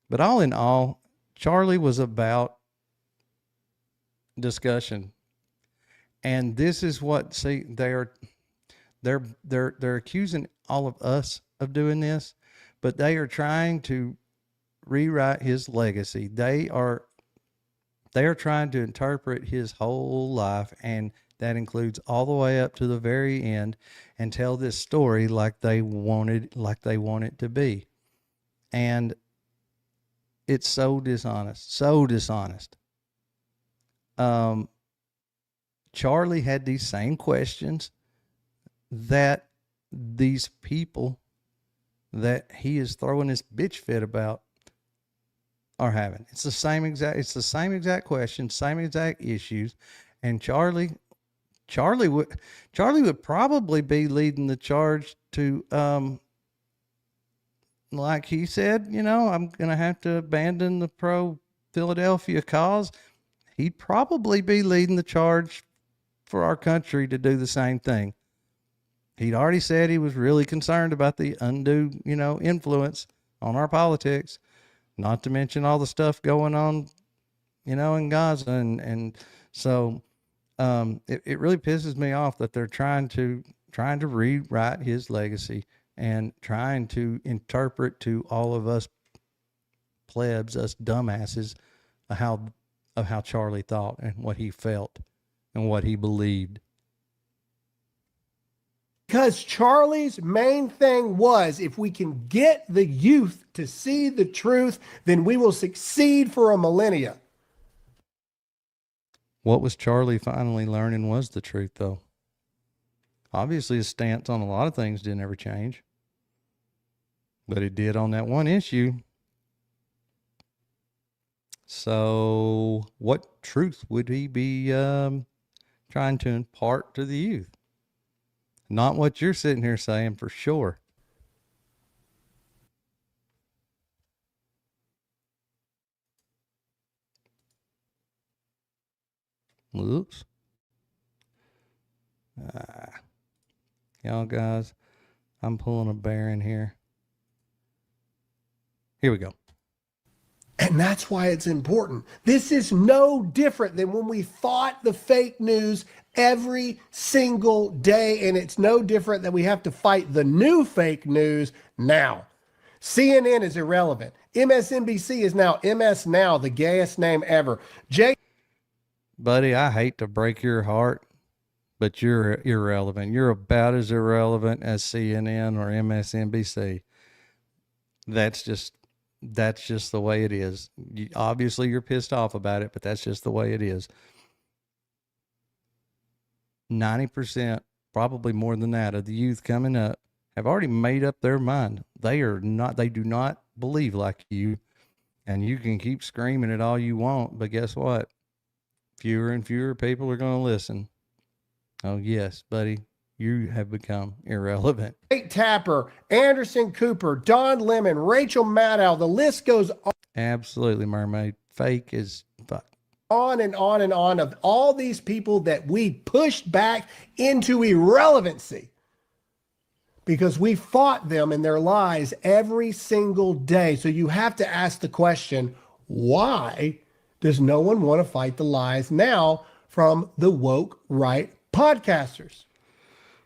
But all in all, Charlie was about discussion. And this is what, see, they're accusing all of us of doing this, but they are trying to rewrite his legacy. They are trying to interpret his whole life, and that includes all the way up to the very end, and tell this story like they want it to be. And it's so dishonest. Charlie had these same questions that these people that he is throwing this bitch fit about are having. It's the same exact question, same exact issues. And Charlie would probably be leading the charge to, like he said, I'm going to have to abandon the pro Philadelphia cause. He'd probably be leading the charge for our country to do the same thing. He'd already said he was really concerned about the undue, influence on our politics, not to mention all the stuff going on, in Gaza. And so it really pisses me off that they're trying to rewrite his legacy and trying to interpret to all of us plebs, us dumbasses, of how Charlie thought and what he felt and what he believed. Because Charlie's main thing was, if we can get the youth to see the truth, then we will succeed for a millennia. What was Charlie finally learning was the truth, though. Obviously, his stance on a lot of things didn't ever change, but it did on that one issue. So what truth would he be trying to impart to the youth? Not what you're sitting here saying, for sure. Oops. Y'all guys, I'm pulling a bear in here. Here we go. And that's why it's important. This is no different than when we fought the fake news every single day. And it's no different that we have to fight the new fake news now. CNN is irrelevant. MSNBC is now MS Now, the gayest name ever. Buddy, I hate to break your heart, but you're irrelevant. You're about as irrelevant as CNN or MSNBC. That's just the way it is. Obviously, you're pissed off about it, but that's just the way it is. 90%, probably more than that, of the youth coming up have already made up their mind. They do not believe like you, and you can keep screaming it all you want, but guess what? Fewer and fewer people are going to listen. Oh, yes, buddy. You have become irrelevant. Jake Tapper, Anderson Cooper, Don Lemon, Rachel Maddow, the list goes on. Absolutely, Mermaid. Fake as fuck. On and on and on, of all these people that we pushed back into irrelevancy because we fought them in their lies every single day. So you have to ask the question, why does no one want to fight the lies now from the woke right podcasters?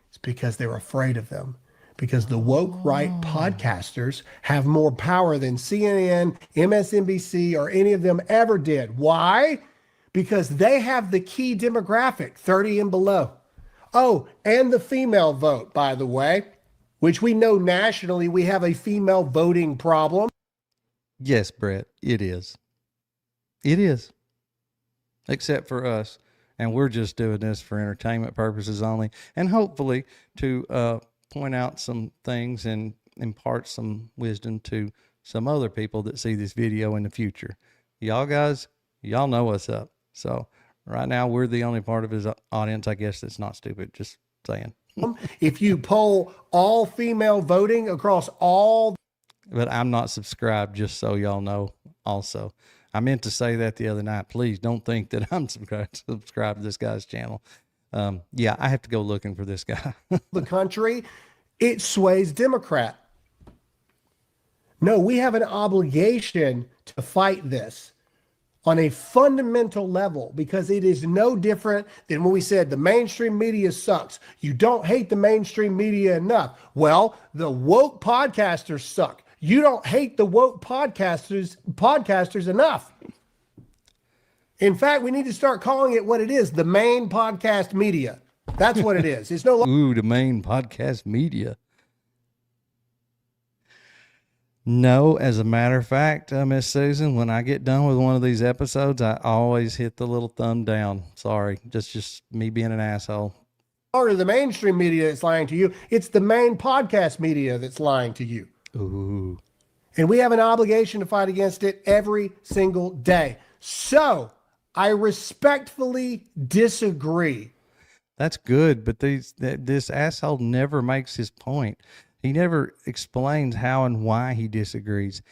It's because they're afraid of them. Because the woke right podcasters have more power than CNN, MSNBC, or any of them ever did. Why? Because they have the key demographic, 30 and below. Oh, and the female vote, by the way, which we know nationally we have a female voting problem. Yes, Brett, it is. It is. Except for us. And we're just doing this for entertainment purposes only. And hopefully to point out some things and impart some wisdom to some other people that see this video in the future. Y'all guys, y'all know what's up. So right now we're the only part of his audience, I guess, that's not stupid. Just saying. If you poll all female voting across all. But I'm not subscribed, just so y'all know also. I meant to say that the other night. Please don't think that I'm subscribed to this guy's channel. Yeah, I have to go looking for this guy. The country, it sways Democrat. No, we have an obligation to fight this on a fundamental level, because it is no different than when we said the mainstream media sucks. You don't hate the mainstream media enough. Well, the woke podcasters suck. You don't hate the woke podcasters enough. In fact, we need to start calling it what it is, the main podcast media. That's what it is. It's no longer. Ooh, the main podcast media. No, as a matter of fact, Miss Susan, when I get done with one of these episodes, I always hit the little thumb down. Sorry, just me being an asshole. Or the mainstream media that's lying to you. It's the main podcast media that's lying to you. Ooh. And we have an obligation to fight against it every single day. So I respectfully disagree. That's good, but this asshole never makes his point. He never explains how and why he disagrees.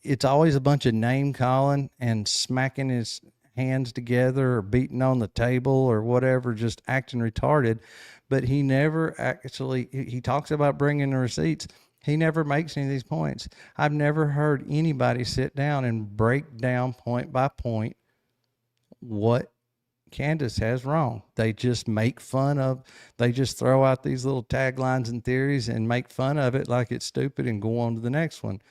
It's always a bunch of name calling and smacking his hands together or beating on the table or whatever, just acting retarded. But he never actually, he talks about bringing the receipts. He never makes any of these points. I've never heard anybody sit down and break down point by point what Candace has wrong. They just make fun of, they just throw out these little taglines and theories and make fun of it like it's stupid and go on to the next one.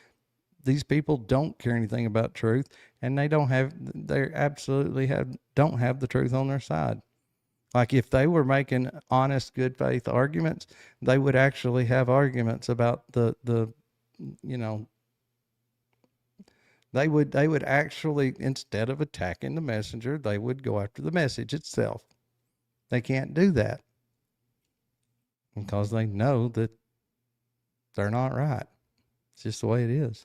These people don't care anything about truth, and they don't have the truth on their side. Like if they were making honest, good faith arguments, they would actually have arguments about they would actually, instead of attacking the messenger, they would go after the message itself. They can't do that because they know that they're not right. It's just the way it is.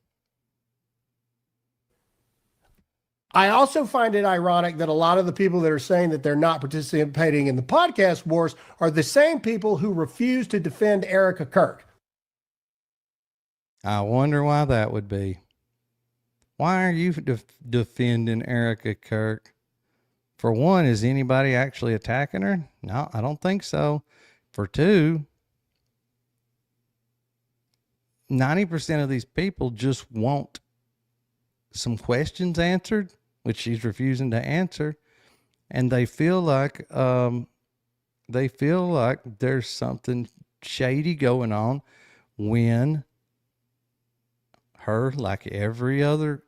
I also find it ironic that a lot of the people that are saying that they're not participating in the podcast wars are the same people who refuse to defend Erica Kirk. I wonder why that would be. Why are you defending Erica Kirk? For one, is anybody actually attacking her? No, I don't think so. For two, 90% of these people just want some questions answered, which she's refusing to answer, and they feel like there's something shady going on when her, like every other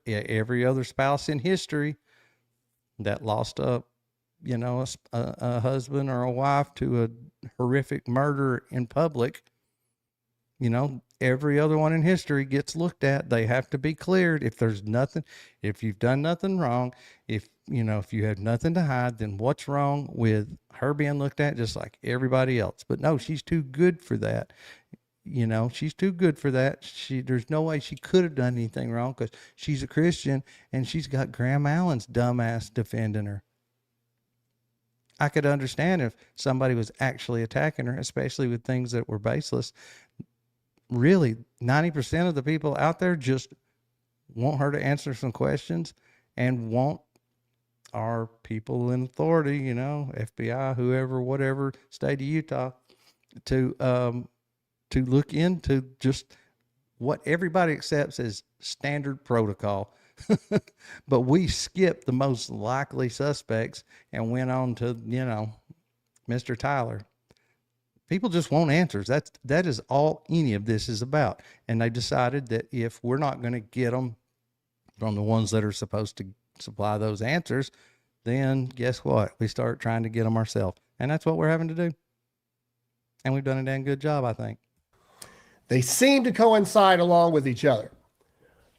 spouse in history that lost a husband or a wife to a horrific murder in public, every other one in history gets looked at. They have to be cleared. If you've done nothing wrong, if you have nothing to hide, then what's wrong with her being looked at just like everybody else? But no, she's too good for that. She's too good for that. There's no way she could have done anything wrong because she's a Christian and she's got Graham Allen's dumbass defending her. I could understand if somebody was actually attacking her, especially with things that were baseless. Really, 90% of the people out there just want her to answer some questions and want our people in authority, FBI, whoever, whatever, state of Utah, to look into just what everybody accepts as standard protocol. But we skipped the most likely suspects and went on to, Mr. Tyler. People just want answers. That is all any of this is about. And they decided that if we're not going to get them from the ones that are supposed to supply those answers, then guess what? We start trying to get them ourselves. And that's what we're having to do. And we've done a damn good job, I think. They seem to coincide along with each other.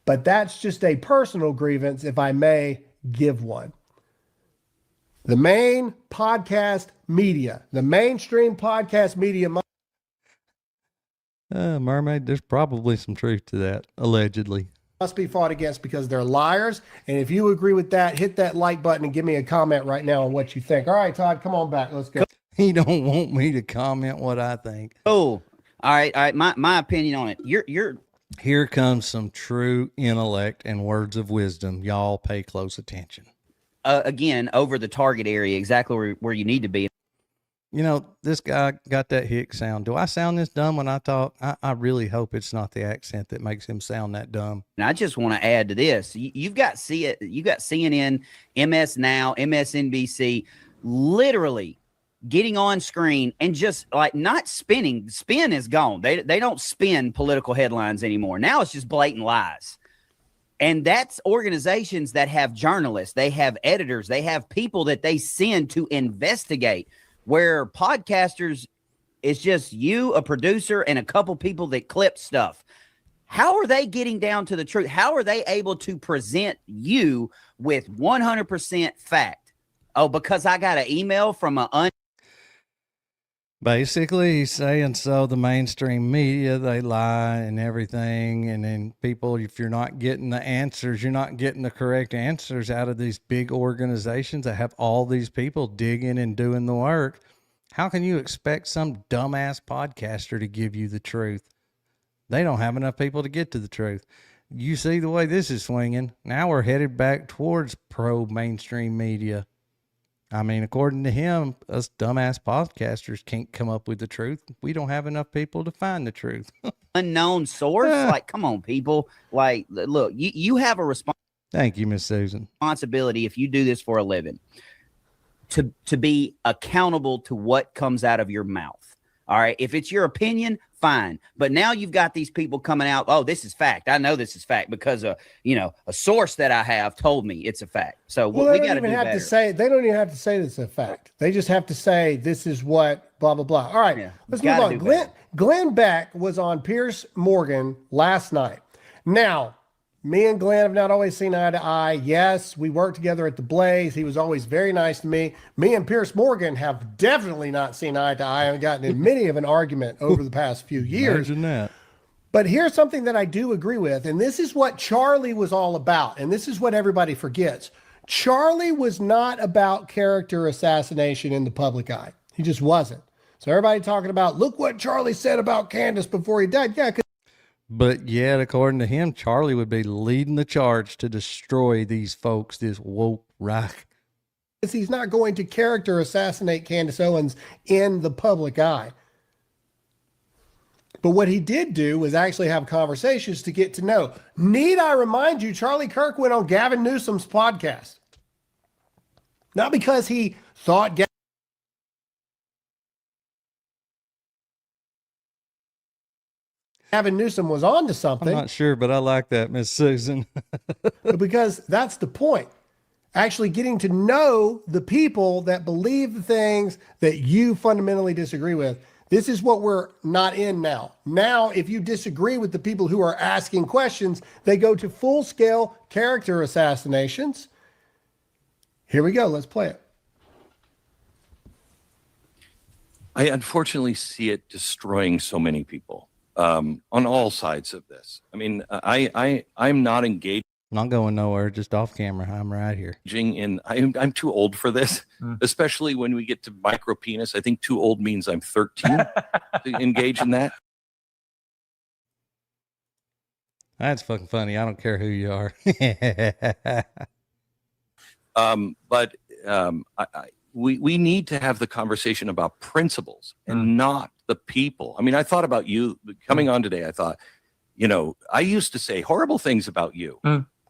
But that's just a personal grievance, if I may give one. The main podcast media, the mainstream podcast media. Mermaid, there's probably some truth to that, allegedly. Must be fought against because they're liars. And if you agree with that, hit that like button and give me a comment right now on what you think. All right, Todd, come on back. Let's go. He don't want me to comment what I think. Oh, all right. My opinion on it. You're Here comes some true intellect and words of wisdom. Y'all pay close attention. Again, over the target area, exactly where you need to be. This guy got that hick sound. Do I sound this dumb when I talk? I really hope it's not the accent that makes him sound that dumb. And I just want to add to this. You've got CNN, MS Now, MSNBC, literally getting on screen and just like not spinning. Spin is gone. They don't spin political headlines anymore. Now it's just blatant lies. And that's organizations that have journalists, they have editors, they have people that they send to investigate, where podcasters is just you, a producer, and a couple people that clip stuff. How are they getting down to the truth? How are they able to present you with 100% fact? Oh, because I got an email from an Basically, he's saying so the mainstream media, they lie and everything. And then people, if you're not getting the answers, you're not getting the correct answers out of these big organizations that have all these people digging and doing the work. How can you expect some dumbass podcaster to give you the truth? They don't have enough people to get to the truth. You see the way this is swinging. Now we're headed back towards pro mainstream media. I mean, according to him, us dumbass podcasters can't come up with the truth. We don't have enough people to find the truth. unknown source. Like, come on, people. Like, look, you have a Thank you, Miss Susan. responsibility if you do this for a living to be accountable to what comes out of your mouth. All right. If it's your opinion, fine. But now you've got these people coming out. Oh, this is fact. I know this is fact because a source that I have told me it's a fact. So we got to do better. They don't even have to say it's a fact. They just have to say this is what blah, blah, blah. All right. Let's move on. Glenn Beck was on Piers Morgan last night. Now, me and Glenn have not always seen eye to eye. Yes, we worked together at the Blaze. He was always very nice to me. Me and Piers Morgan have definitely not seen eye to eye and gotten in many of an argument over the past few years. Imagine that. But here's something that I do agree with, and this is what Charlie was all about, and this is what everybody forgets. Charlie was not about character assassination in the public eye. He just wasn't. So everybody talking about, look what Charlie said about Candace before he died. Yeah, but yet, according to him, Charlie would be leading the charge to destroy these folks, this woke rock. He's not going to character assassinate Candace Owens in the public eye. But what he did do was actually have conversations to get to know. Need I remind you, Charlie Kirk went on Gavin Newsom's podcast. Not because he thought Gavin Newsom was on to something. I'm not sure, but I like that, Miss Susan. But because that's the point. Actually getting to know the people that believe the things that you fundamentally disagree with. This is what we're not in now. Now, if you disagree with the people who are asking questions, they go to full-scale character assassinations. Here we go. Let's play it. I unfortunately see it destroying so many people. On all sides of this. I mean, I'm not engaging. Not going nowhere, just off camera. I'm right here. I'm too old for this, especially when we get to micro penis. I think too old means I'm 13 to engage in that. That's fucking funny. I don't care who you are. We need to have the conversation about principles and not the people. I mean, I thought about you coming on today. I thought, I used to say horrible things about you,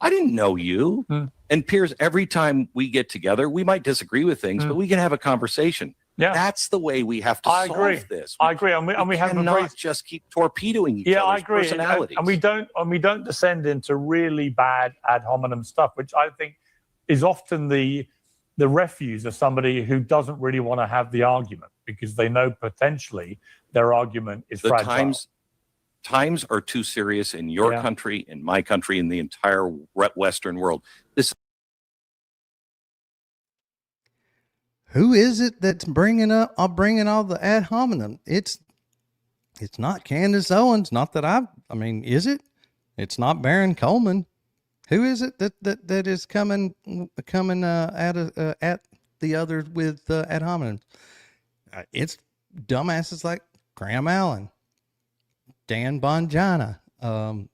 I didn't know you. And Piers, every time we get together, we might disagree with things, but we can have a conversation. Yeah. That's the way we have to I solve agree. this. I agree. And we have a cannot very just keep torpedoing each I other's agree. personalities. And we don't descend into really bad ad hominem stuff, which I think is often the refuse of somebody who doesn't really want to have the argument because they know potentially their argument is fragile. Times are too serious in your country, in my country, in the entire Western world. Who is it that's bringing all the ad hominem? It's not Candace Owens. Not that I mean, is it? It's not Baron Coleman. Who is it that is coming at the others with ad hominem? It's dumbasses like Graham Allen, Dan Bongina, the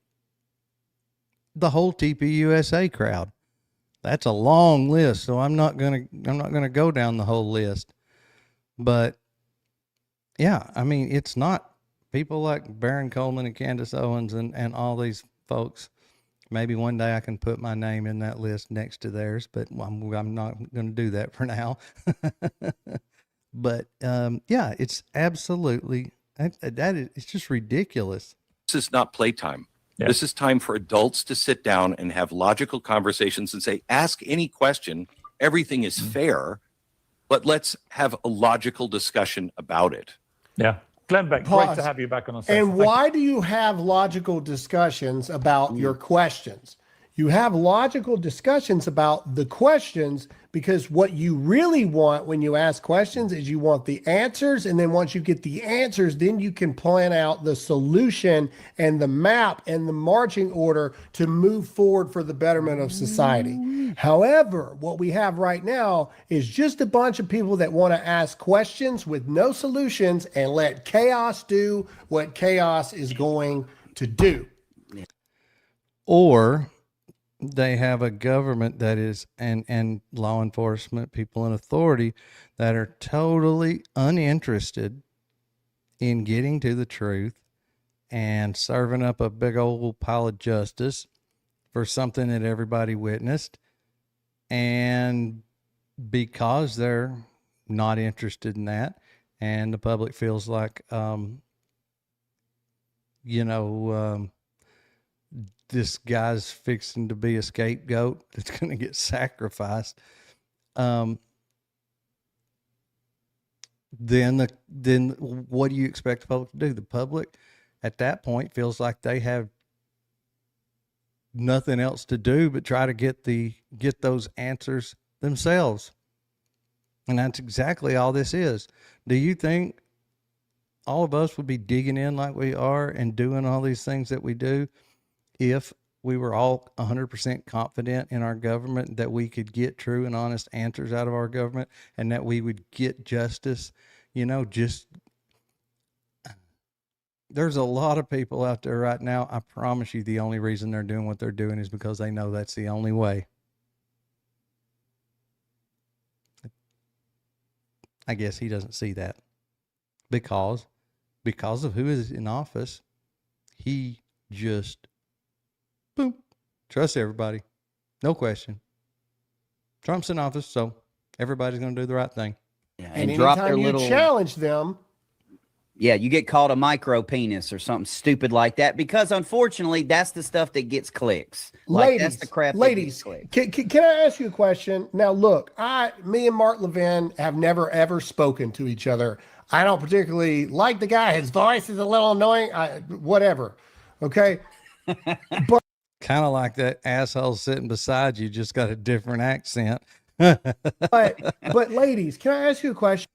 whole TPUSA crowd. That's a long list, so I'm not gonna go down the whole list. But yeah, I mean, it's not people like Baron Coleman and Candace Owens and all these folks. Maybe one day I can put my name in that list next to theirs, but I'm not going to do that for now. But yeah, it's absolutely it's just ridiculous. This is not playtime. Yeah. This is time for adults to sit down and have logical conversations and say, ask any question. Everything is fair, but let's have a logical discussion about it. Yeah. Glenn Beck, Pause. great to have you back on the show. And why do you have logical discussions about your questions? You have logical discussions about the questions because what you really want when you ask questions is you want the answers. And then once you get the answers, then you can plan out the solution and the map and the marching order to move forward for the betterment of society. However, what we have right now is just a bunch of people that want to ask questions with no solutions and let chaos do what chaos is going to do. Or they have a government that is and law enforcement people in authority that are totally uninterested in getting to the truth and serving up a big old pile of justice for something that everybody witnessed. And because they're not interested in that and the public feels like this guy's fixing to be a scapegoat that's going to get sacrificed. Then what do you expect the public to do? The public at that point feels like they have nothing else to do but try to get those answers themselves. And that's exactly all this is. Do you think all of us would be digging in like we are and doing all these things that we do if we were all 100% confident in our government that we could get true and honest answers out of our government and that we would get justice? There's a lot of people out there right now. I promise you the only reason they're doing what they're doing is because they know that's the only way. I guess he doesn't see that because of who is in office. He just boom, trust everybody, no question. Trump's in office, so everybody's going to do the right thing. Yeah, And drop anytime their you little challenge them, Yeah, you get called a micro penis or something stupid like that because unfortunately that's the stuff that gets clicks. Like that's the crap. Ladies, that gets clicks. can I ask you a question? Now, look, me and Mark Levin have never ever spoken to each other. I don't particularly like the guy. His voice is a little annoying. Whatever. Okay. But Kind of like that asshole sitting beside you, just got a different accent. but ladies, can I ask you a question?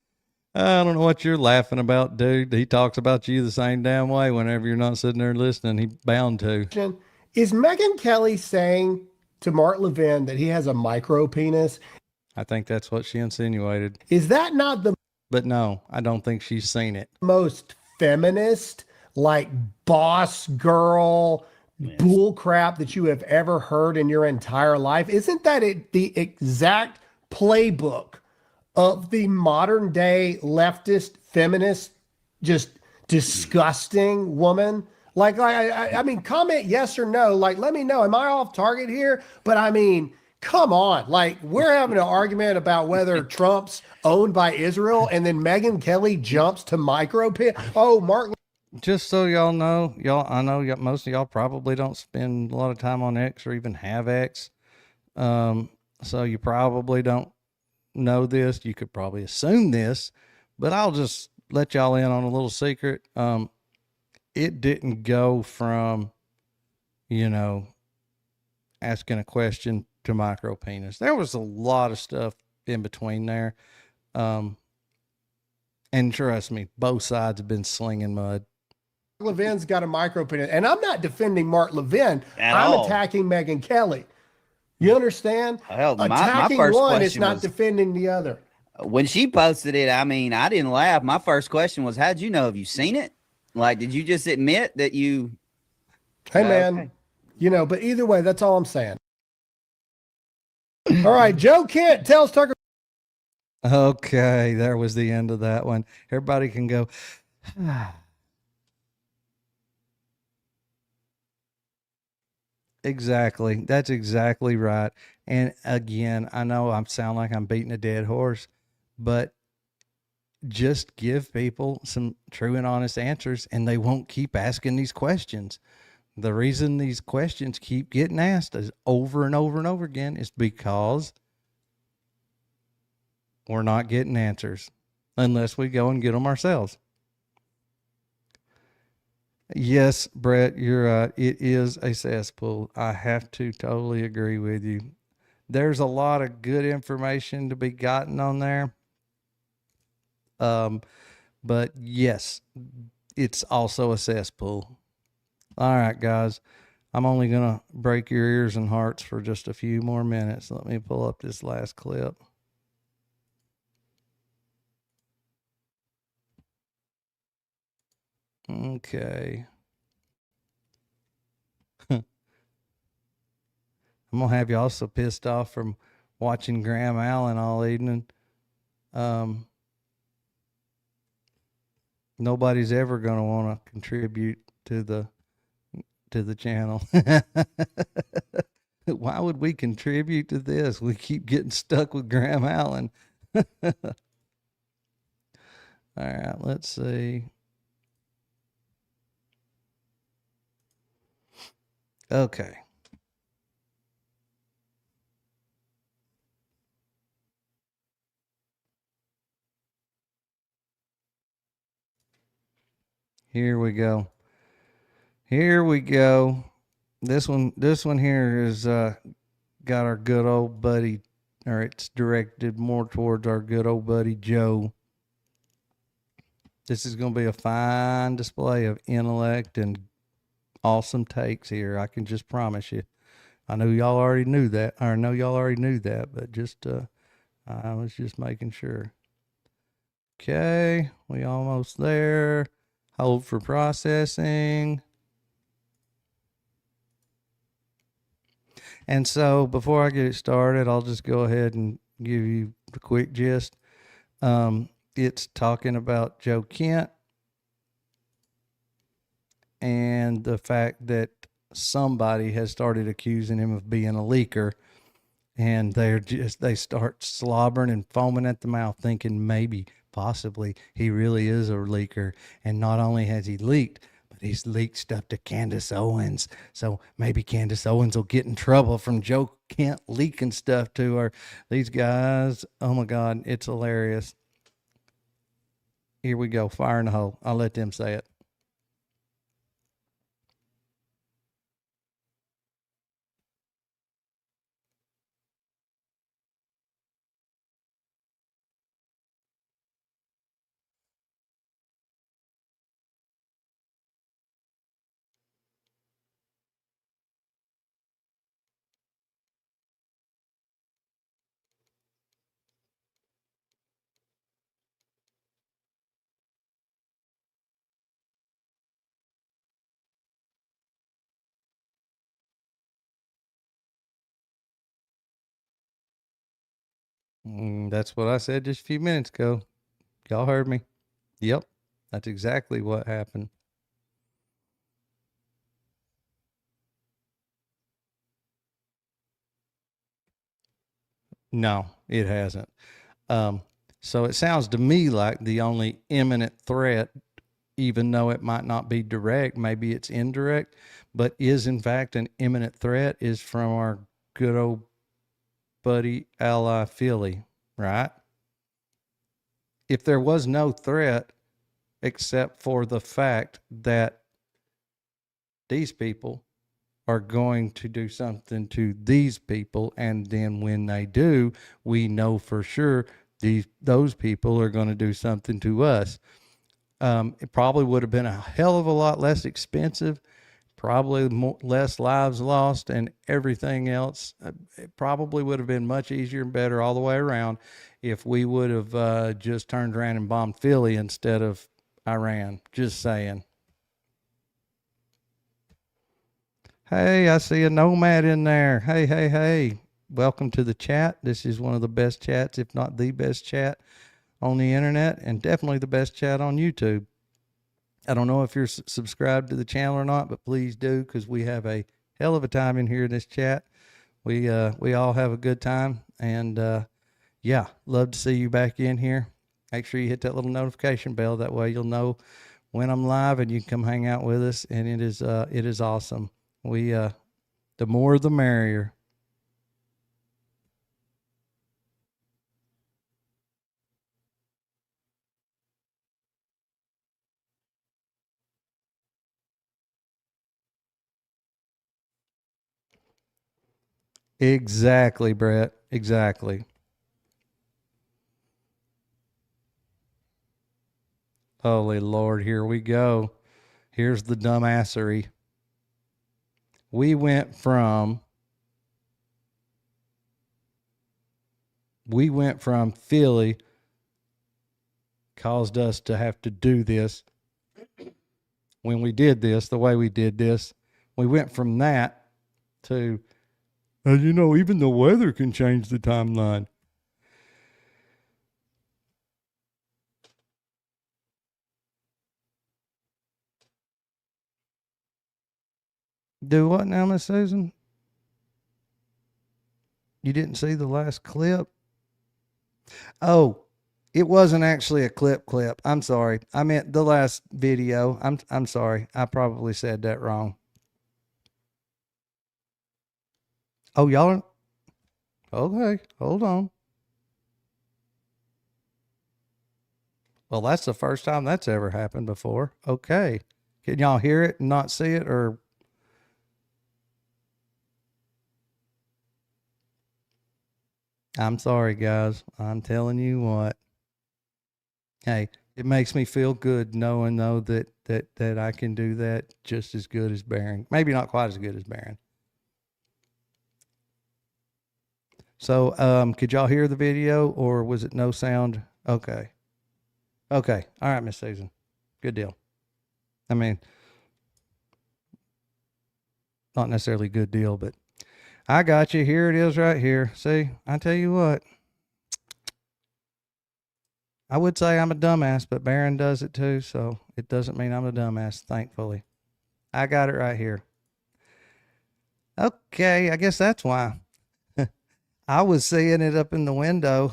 I don't know what you're laughing about, dude. He talks about you the same damn way whenever you're not sitting there listening. He's bound to. Is Megyn Kelly saying to Mark Levin that he has a micro penis? I think that's what she insinuated. Is that not the But no, I don't think she's seen it. most feminist, like boss girl bull crap that you have ever heard in your entire life? Isn't that the exact playbook of the modern day leftist feminist, just disgusting woman I mean, comment yes or no. Like, let me know. Am I off target here? But I mean, come on. Like, we're having an argument about whether Trump's owned by Israel, and then Megyn Kelly jumps to micro pit. Oh, Mark. Just so y'all know, I know most of y'all probably don't spend a lot of time on X or even have X. So you probably don't know this. You could probably assume this, but I'll just let y'all in on a little secret. It didn't go from, asking a question to micro penis. There was a lot of stuff in between there. And trust me, both sides have been slinging mud. Levin's got a micro penis, and I'm not defending Mark Levin. At I'm all. attacking Megyn Kelly. You understand? Hell, my Attacking first one is question not was- defending the other. When she posted it, I mean, I didn't laugh. My first question was, how'd you know? Have you seen it? Like, did you just admit that you? Hey, man, Okay. but either way, that's all I'm saying. All right, Joe Kent tells Tucker. Okay, there was the end of that one. Everybody can go. Exactly. That's exactly right. And again, I know I sound like I'm beating a dead horse, but just give people some true and honest answers and they won't keep asking these questions. The reason these questions keep getting asked is over and over and over again is because we're not getting answers unless we go and get them ourselves. Yes, Brett, you're right. It is a cesspool. I have to totally agree with you. There's a lot of good information to be gotten on there. But yes, it's also a cesspool. All right, guys. I'm only going to break your ears and hearts for just a few more minutes. Let me pull up this last clip. Okay. I'm going to have you also pissed off from watching Graham Allen all evening. Nobody's ever going to want to contribute to the channel. Why would we contribute to this? We keep getting stuck with Graham Allen. All right, let's see. Okay. Here we go. Here we go. This one here is got our good old buddy, or it's directed more towards our good old buddy Joe. This is going to be a fine display of intellect and awesome takes here. I can just promise you. I know y'all already knew that, but just I was just making sure. Okay, we almost there. Hold for processing. And so before I get it started, I'll just go ahead and give you the quick gist. It's talking about Joe Kent and the fact that somebody has started accusing him of being a leaker, and they start slobbering and foaming at the mouth, thinking maybe, possibly, he really is a leaker. And not only has he leaked, but he's leaked stuff to Candace Owens. So maybe Candace Owens will get in trouble from Joe Kent leaking stuff to her. These guys, oh my God, it's hilarious. Here we go, fire in the hole. I'll let them say it. That's what I said just a few minutes ago. Y'all heard me. Yep, that's exactly what happened. No, it hasn't. So it sounds to me like the only imminent threat, even though it might not be direct, maybe it's indirect, but is in fact an imminent threat, is from our good old buddy ally Philly, right? If there was no threat except for the fact that these people are going to do something to these people, and then when they do, we know for sure those people are going to do something to us. It probably would have been a hell of a lot less expensive, probably less lives lost, and everything else. It probably would have been much easier and better all the way around if we would have just turned around and bombed Philly instead of Iran. Just saying. Hey, I see a nomad in there. Hey, hey, hey. Welcome to the chat. This is one of the best chats, if not the best chat on the internet, and definitely the best chat on YouTube. I don't know if you're subscribed to the channel or not, but please do, because we have a hell of a time in here in this chat. We all have a good time, and yeah, love to see you back in here. Make sure you hit that little notification bell. That way you'll know when I'm live, and you can come hang out with us. And it is awesome. The more the merrier. Exactly, Brett. Exactly. Holy Lord, here we go. Here's the dumbassery. We went from Philly, caused us to have to do this. When we did this, the way we did this, we went from that to, even the weather can change the timeline. Do what now, Miss Susan? You didn't see the last clip? Oh, it wasn't actually a clip. I'm sorry. I meant the last video. I'm sorry. I probably said that wrong. Oh, y'all. Okay, hold on. Well, that's the first time that's ever happened before. Okay. Can y'all hear it and not see it, or? I'm sorry, guys. I'm telling you what. Hey, it makes me feel good knowing though that I can do that just as good as Baron. Maybe not quite as good as Baron. So, could y'all hear the video, or was it no sound? Okay. Okay. All right, Miss Susan. Good deal. I mean, not necessarily good deal, but I got you. Here it is right here. See, I tell you what. I would say I'm a dumbass, but Baron does it too, so it doesn't mean I'm a dumbass, thankfully. I got it right here. Okay, I guess that's why. I was seeing it up in the window,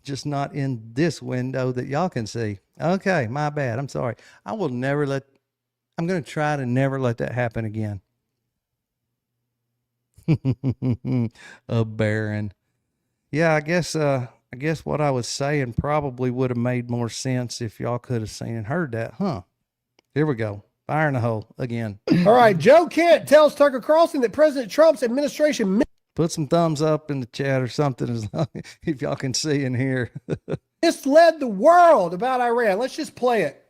just not in this window that y'all can see. Okay, my bad. I'm sorry. I'm going to try to never let that happen again. A Baron. Yeah, I guess what I was saying probably would have made more sense if y'all could have seen and heard that, huh? Here we go. Fire in the hole again. All right. Joe Kent tells Tucker Carlson that President Trump's administration Put some thumbs up in the chat or something if y'all can see and hear. misled the world about Iran. Let's just play it.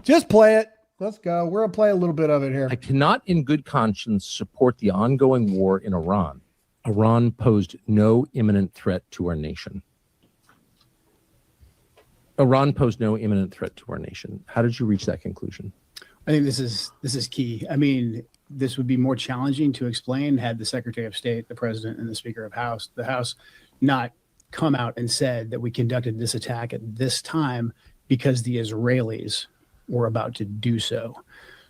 Just play it. Let's go. We're going to play a little bit of it here. I cannot in good conscience support the ongoing war in Iran. Iran posed no imminent threat to our nation. Iran posed no imminent threat to our nation. How did you reach that conclusion? I think this is key. I mean, this would be more challenging to explain had the Secretary of State, the President, and the Speaker of the House not come out and said that we conducted this attack at this time because the Israelis were about to do so.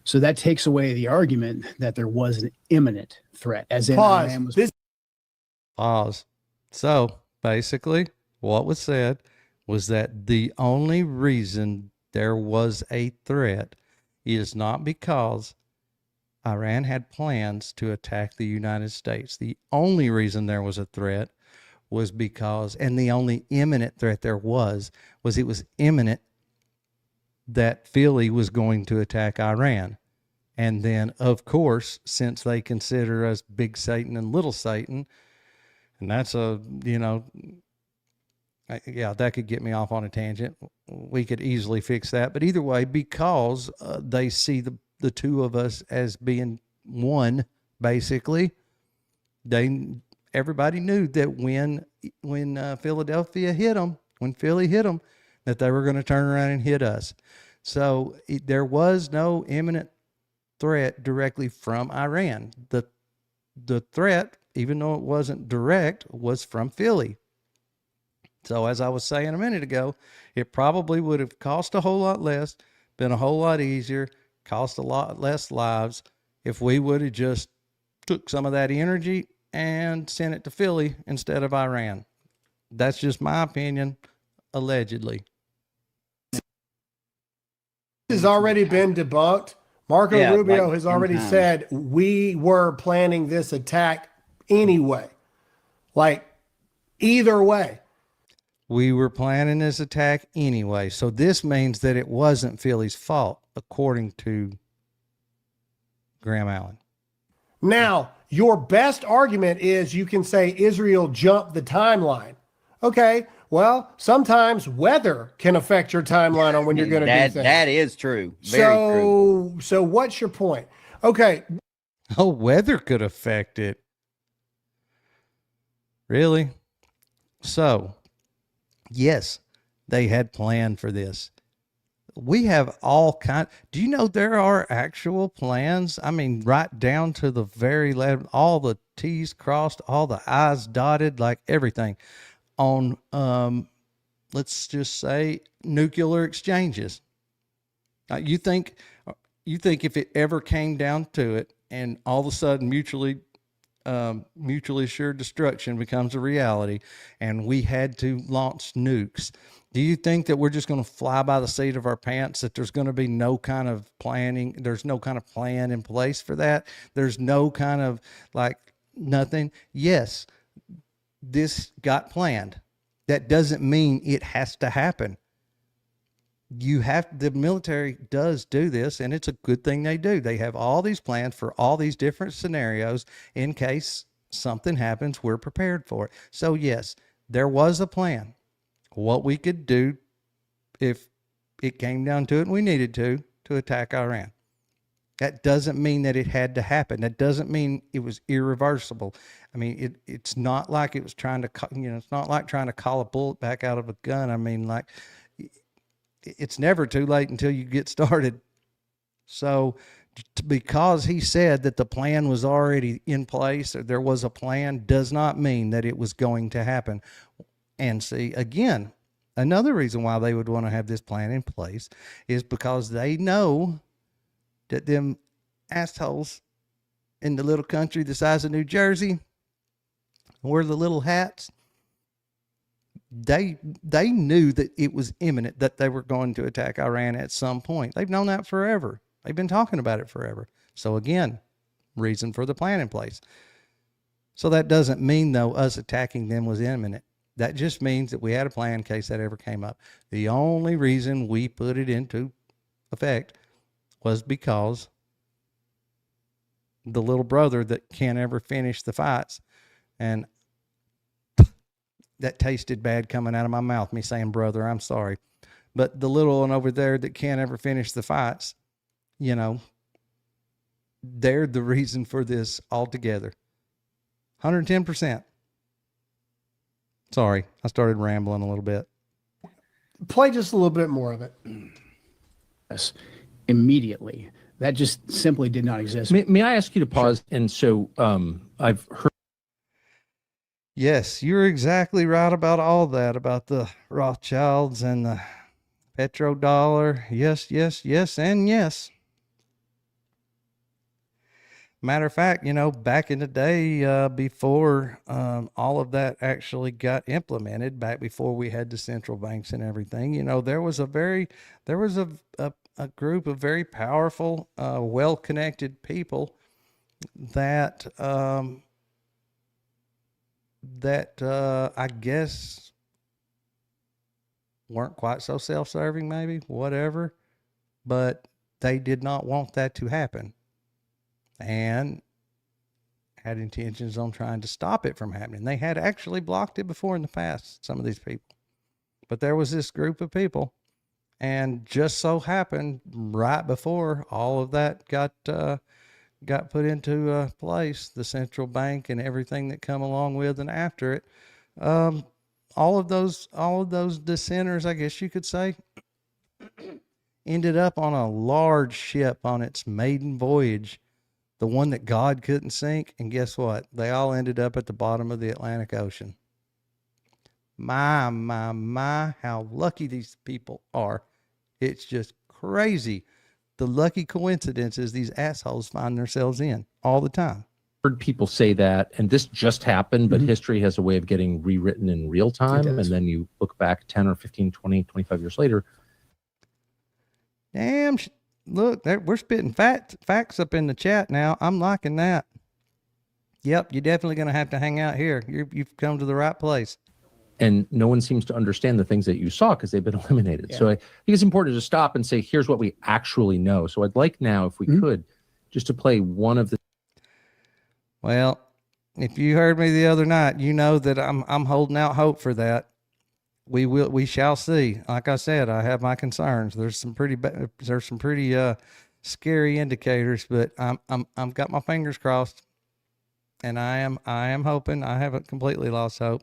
So that takes away the argument that there was an imminent threat, as in Pause. Iran was. Pause. So basically, what was said was that the only reason there was a threat is not because Iran had plans to attack the United States. The only reason there was a threat was because, and the only imminent threat there was it was imminent that Philly was going to attack Iran. And then, of course, since they consider us big Satan and little Satan, and that's yeah, that could get me off on a tangent. We could easily fix that. But either way, because they see the two of us as being one, basically, everybody knew that when Philadelphia hit them, when Philly hit them, that they were going to turn around and hit us. So there was no imminent threat directly from Iran. The threat, even though it wasn't direct, was from Philly. So as I was saying a minute ago, it probably would have cost a whole lot less, been a whole lot easier, cost a lot less lives if we would have just took some of that energy and sent it to Philly instead of Iran. That's just my opinion, allegedly. This has already been debunked. Marco Yeah, Rubio like has 10 already times. said we were planning this attack anyway. Like, either way. We were planning this attack anyway. So this means that it wasn't Philly's fault, according to Graham Allen. Now, your best argument is you can say Israel jumped the timeline. Okay, well, sometimes weather can affect your timeline on when you're going to do things. That is true. Very true. So what's your point? Okay, Oh, weather could affect it. Really? So, yes, they had planned for this. We have all kind. Do you know there are actual plans? I mean, right down to the very left, all the T's crossed, all the I's dotted, like everything on, let's just say, nuclear exchanges. You think if it ever came down to it, and all of a sudden mutually assured destruction becomes a reality, and we had to launch nukes, do you think that we're just going to fly by the seat of our pants, that there's going to be no kind of planning? There's no kind of plan in place for that. There's no kind of nothing. Yes, this got planned. That doesn't mean it has to happen. The military does do this, and it's a good thing they do. They have all these plans for all these different scenarios in case something happens, we're prepared for it. So yes, there was a plan. What we could do if it came down to it and we needed to attack Iran. That doesn't mean that it had to happen. That doesn't mean it was irreversible. I mean, it's not like it was trying to, it's not like trying to call a bullet back out of a gun. I mean, like, it's never too late until you get started. So because he said that the plan was already in place, or there was a plan, does not mean that it was going to happen. And see, again, another reason why they would want to have this plan in place is because they know that them assholes in the little country the size of New Jersey, wear the little hats, they knew that it was imminent that they were going to attack Iran at some point. They've known that forever. They've been talking about it forever. So again, reason for the plan in place. So that doesn't mean, though, us attacking them was imminent. That just means that we had a plan in case that ever came up. The only reason we put it into effect was because the little brother that can't ever finish the fights, and that tasted bad coming out of my mouth, me saying brother, I'm sorry. But the little one over there that can't ever finish the fights, they're the reason for this altogether. 110%. Sorry, I started rambling a little bit. play just a little bit more of it. Yes, immediately. That just simply did not exist. May I ask you to pause? And so I've heard. Yes, you're exactly right about all that, about the Rothschilds and the petrodollar. Yes, yes, yes, and yes. Matter of fact, back in the day, before all of that actually got implemented, back before we had the central banks and everything, there was a group of very powerful, well-connected people that I guess weren't quite so self-serving, maybe, whatever, but they did not want that to happen and had intentions on trying to stop it from happening. They had actually blocked it before in the past, some of these people. But there was this group of people, and just so happened right before all of that got put into place, the central bank and everything that come along with and after it, all of those dissenters, I guess you could say, ended up on a large ship on its maiden voyage, the one that God couldn't sink. And guess what? They all ended up at the bottom of the Atlantic Ocean. My, how lucky these people are. It's just crazy. The lucky coincidences these assholes find themselves in all the time. Heard people say that, and this just happened, but history has a way of getting rewritten in real time. And then you look back 10 or 15, 20, 25 years later. Damn, look, we're spitting facts up in the chat now. I'm liking that. Yep, you're definitely going to have to hang out here. You've come to the right place. And no one seems to understand the things that you saw because they've been eliminated. Yeah. So I think it's important to stop and say, here's what we actually know. So I'd like now, if we could, just to play one of the. Well, if you heard me the other night, you know that I'm holding out hope for that. We shall see. Like I said, I have my concerns. There's some pretty scary indicators, but I'm got my fingers crossed, and I am hoping. I haven't completely lost hope.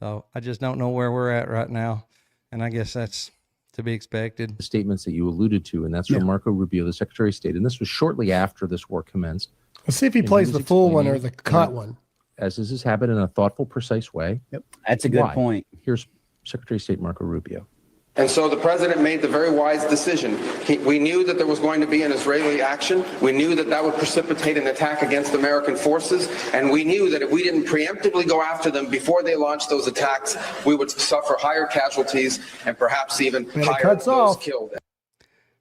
So I just don't know where we're at right now. And I guess that's to be expected. The statements that you alluded to, and that's from Marco Rubio, the Secretary of State. And this was shortly after this war commenced. Let's see if he plays the full one or the cut one. As is his habit, in a thoughtful, precise way. Yep. That's a good point. Here's Secretary of State Marco Rubio. And so the president made the very wise decision. We knew that there was going to be an Israeli action. We knew that that would precipitate an attack against American forces. And we knew that if we didn't preemptively go after them before they launched those attacks, we would suffer higher casualties and perhaps even higher those killed.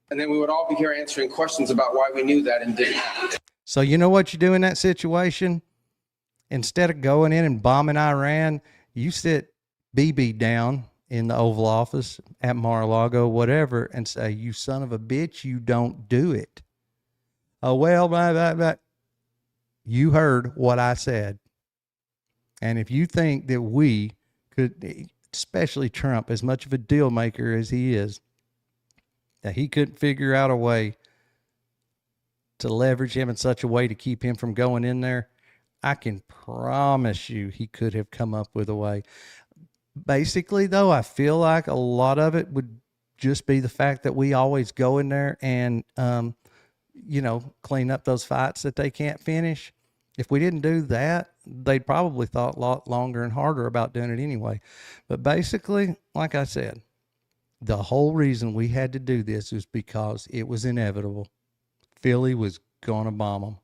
And then we would all be here answering questions about why we knew that and didn't act. So you know what you do in that situation? Instead of going in and bombing Iran, you sit BB down in the Oval Office at Mar-a-Lago, whatever, and say, you son of a bitch, you don't do it. Oh, well, blah. You heard what I said. And if you think that we could, especially Trump, as much of a deal maker as he is, that he couldn't figure out a way to leverage him in such a way to keep him from going in there, I can promise you he could have come up with a way. Basically, though, I feel like a lot of it would just be the fact that we always go in there and, clean up those fights that they can't finish. If we didn't do that, they'd probably thought a lot longer and harder about doing it anyway. But basically, like I said, the whole reason we had to do this was because it was inevitable. Philly was going to bomb them.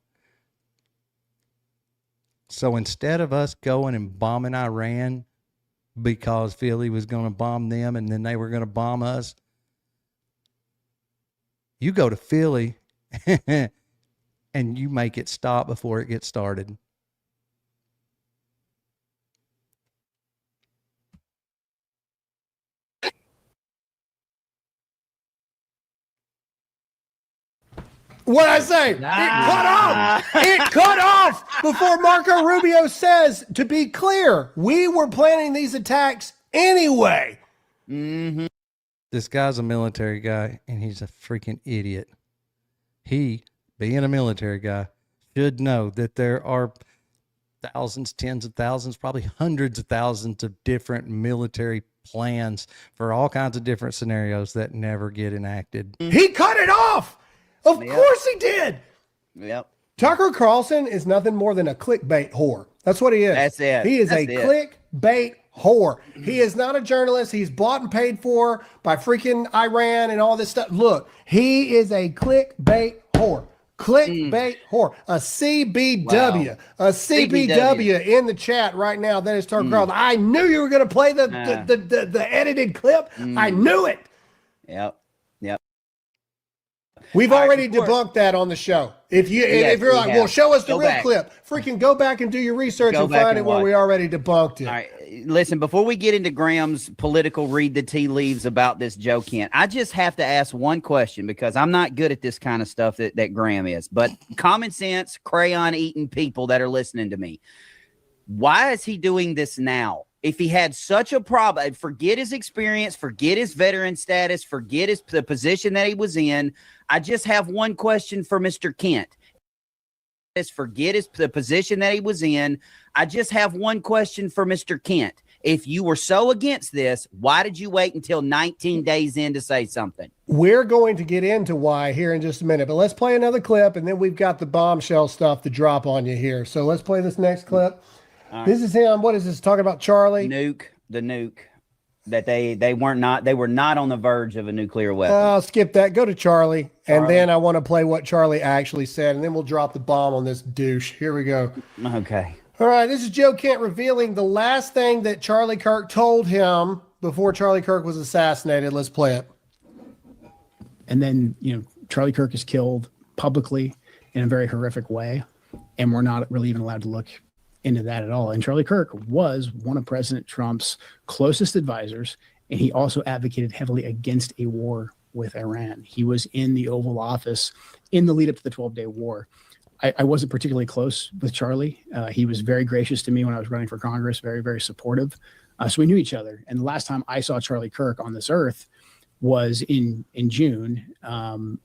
So instead of us going and bombing Iran because Philly was going to bomb them and then they were going to bomb us, you go to Philly and you make it stop before it gets started. What I say? It cut off. It cut off before Marco Rubio says, to be clear, we were planning these attacks anyway. Mm-hmm. This guy's a military guy, and he's a freaking idiot. He, being a military guy, should know that there are thousands, tens of thousands, probably hundreds of thousands of different military plans for all kinds of different scenarios that never get enacted. He cut it off. Of course he did. Yep. Tucker Carlson is nothing more than a clickbait whore. That's what he is. That's it. He is clickbait whore. He is not a journalist. He's bought and paid for by freaking Iran and all this stuff. Look, he is a clickbait whore. Clickbait whore. A CBW. Wow. A CBW in the chat right now. That is Tucker Carlson. I knew you were going to play the edited clip. I knew it. Yep. We've All right, already debunked that on the show. If you're like, well, show us the Go real back. clip. Freaking go back and do your research Go and back find and it where watch. we already debunked it. All right, listen, before we get into Graham's political read the tea leaves about this Joe Kent, I just have to ask one question because I'm not good at this kind of stuff that Graham is. But common sense, crayon eating people that are listening to me, why is he doing this now? If he had such a problem, forget his experience, forget his veteran status, forget the position that he was in. I just have one question for Mr. Kent. Forget the position that he was in. I just have one question for Mr. Kent. If you were so against this, why did you wait until 19 days in to say something? We're going to get into why here in just a minute, but let's play another clip, and then we've got the bombshell stuff to drop on you here. So let's play this next clip. Right. This is him. What is this? Talking about Charlie? The nuke. That they were not on the verge of a nuclear weapon. I'll skip that. Go to Charlie, and then I want to play what Charlie actually said, and then we'll drop the bomb on this douche. Here we go. Okay. All right, this is Joe Kent revealing the last thing that Charlie Kirk told him before Charlie Kirk was assassinated. Let's play it. And then, Charlie Kirk is killed publicly in a very horrific way, and we're not really even allowed to look into that at all. And Charlie Kirk was one of President Trump's closest advisors, and he also advocated heavily against a war with Iran. He was in the Oval Office in the lead up to the 12-day war. I wasn't particularly close with Charlie. He was very gracious to me when I was running for Congress, very, very supportive. So we knew each other. And the last time I saw Charlie Kirk on this earth was in June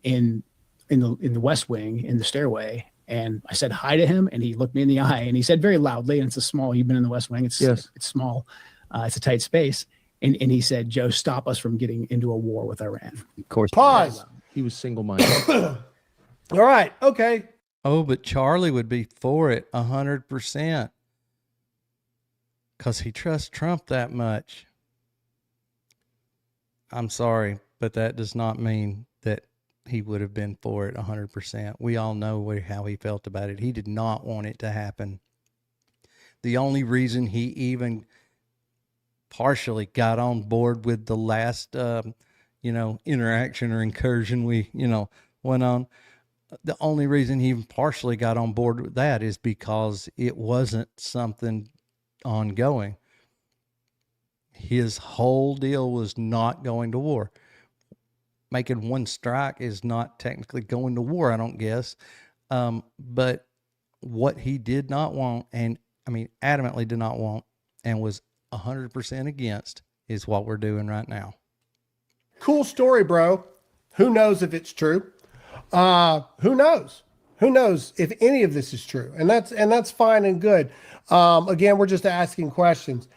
in the West Wing in the stairway. And I said hi to him, and he looked me in the eye, and he said very loudly, and it's a small, you've been in the West Wing, it's small, it's a tight space. And he said, Joe, stop us from getting into a war with Iran. Of course. Pause. He was single-minded. All right. Okay. Oh, but Charlie would be for it 100% because he trusts Trump that much. I'm sorry, but that does not mean that he would have been for it 100%. We all know how he felt about it. He did not want it to happen. The only reason he even partially got on board with the last, interaction or incursion we, went on, the only reason he even partially got on board with that is because it wasn't something ongoing. His whole deal was not going to war. Making one strike is not technically going to war, I don't guess. But what he did not want, adamantly did not want, and was 100% against, is what we're doing right now. Cool story, bro. Who knows if it's true? Who knows? Who knows if any of this is true? And that's fine and good. Again, we're just asking questions.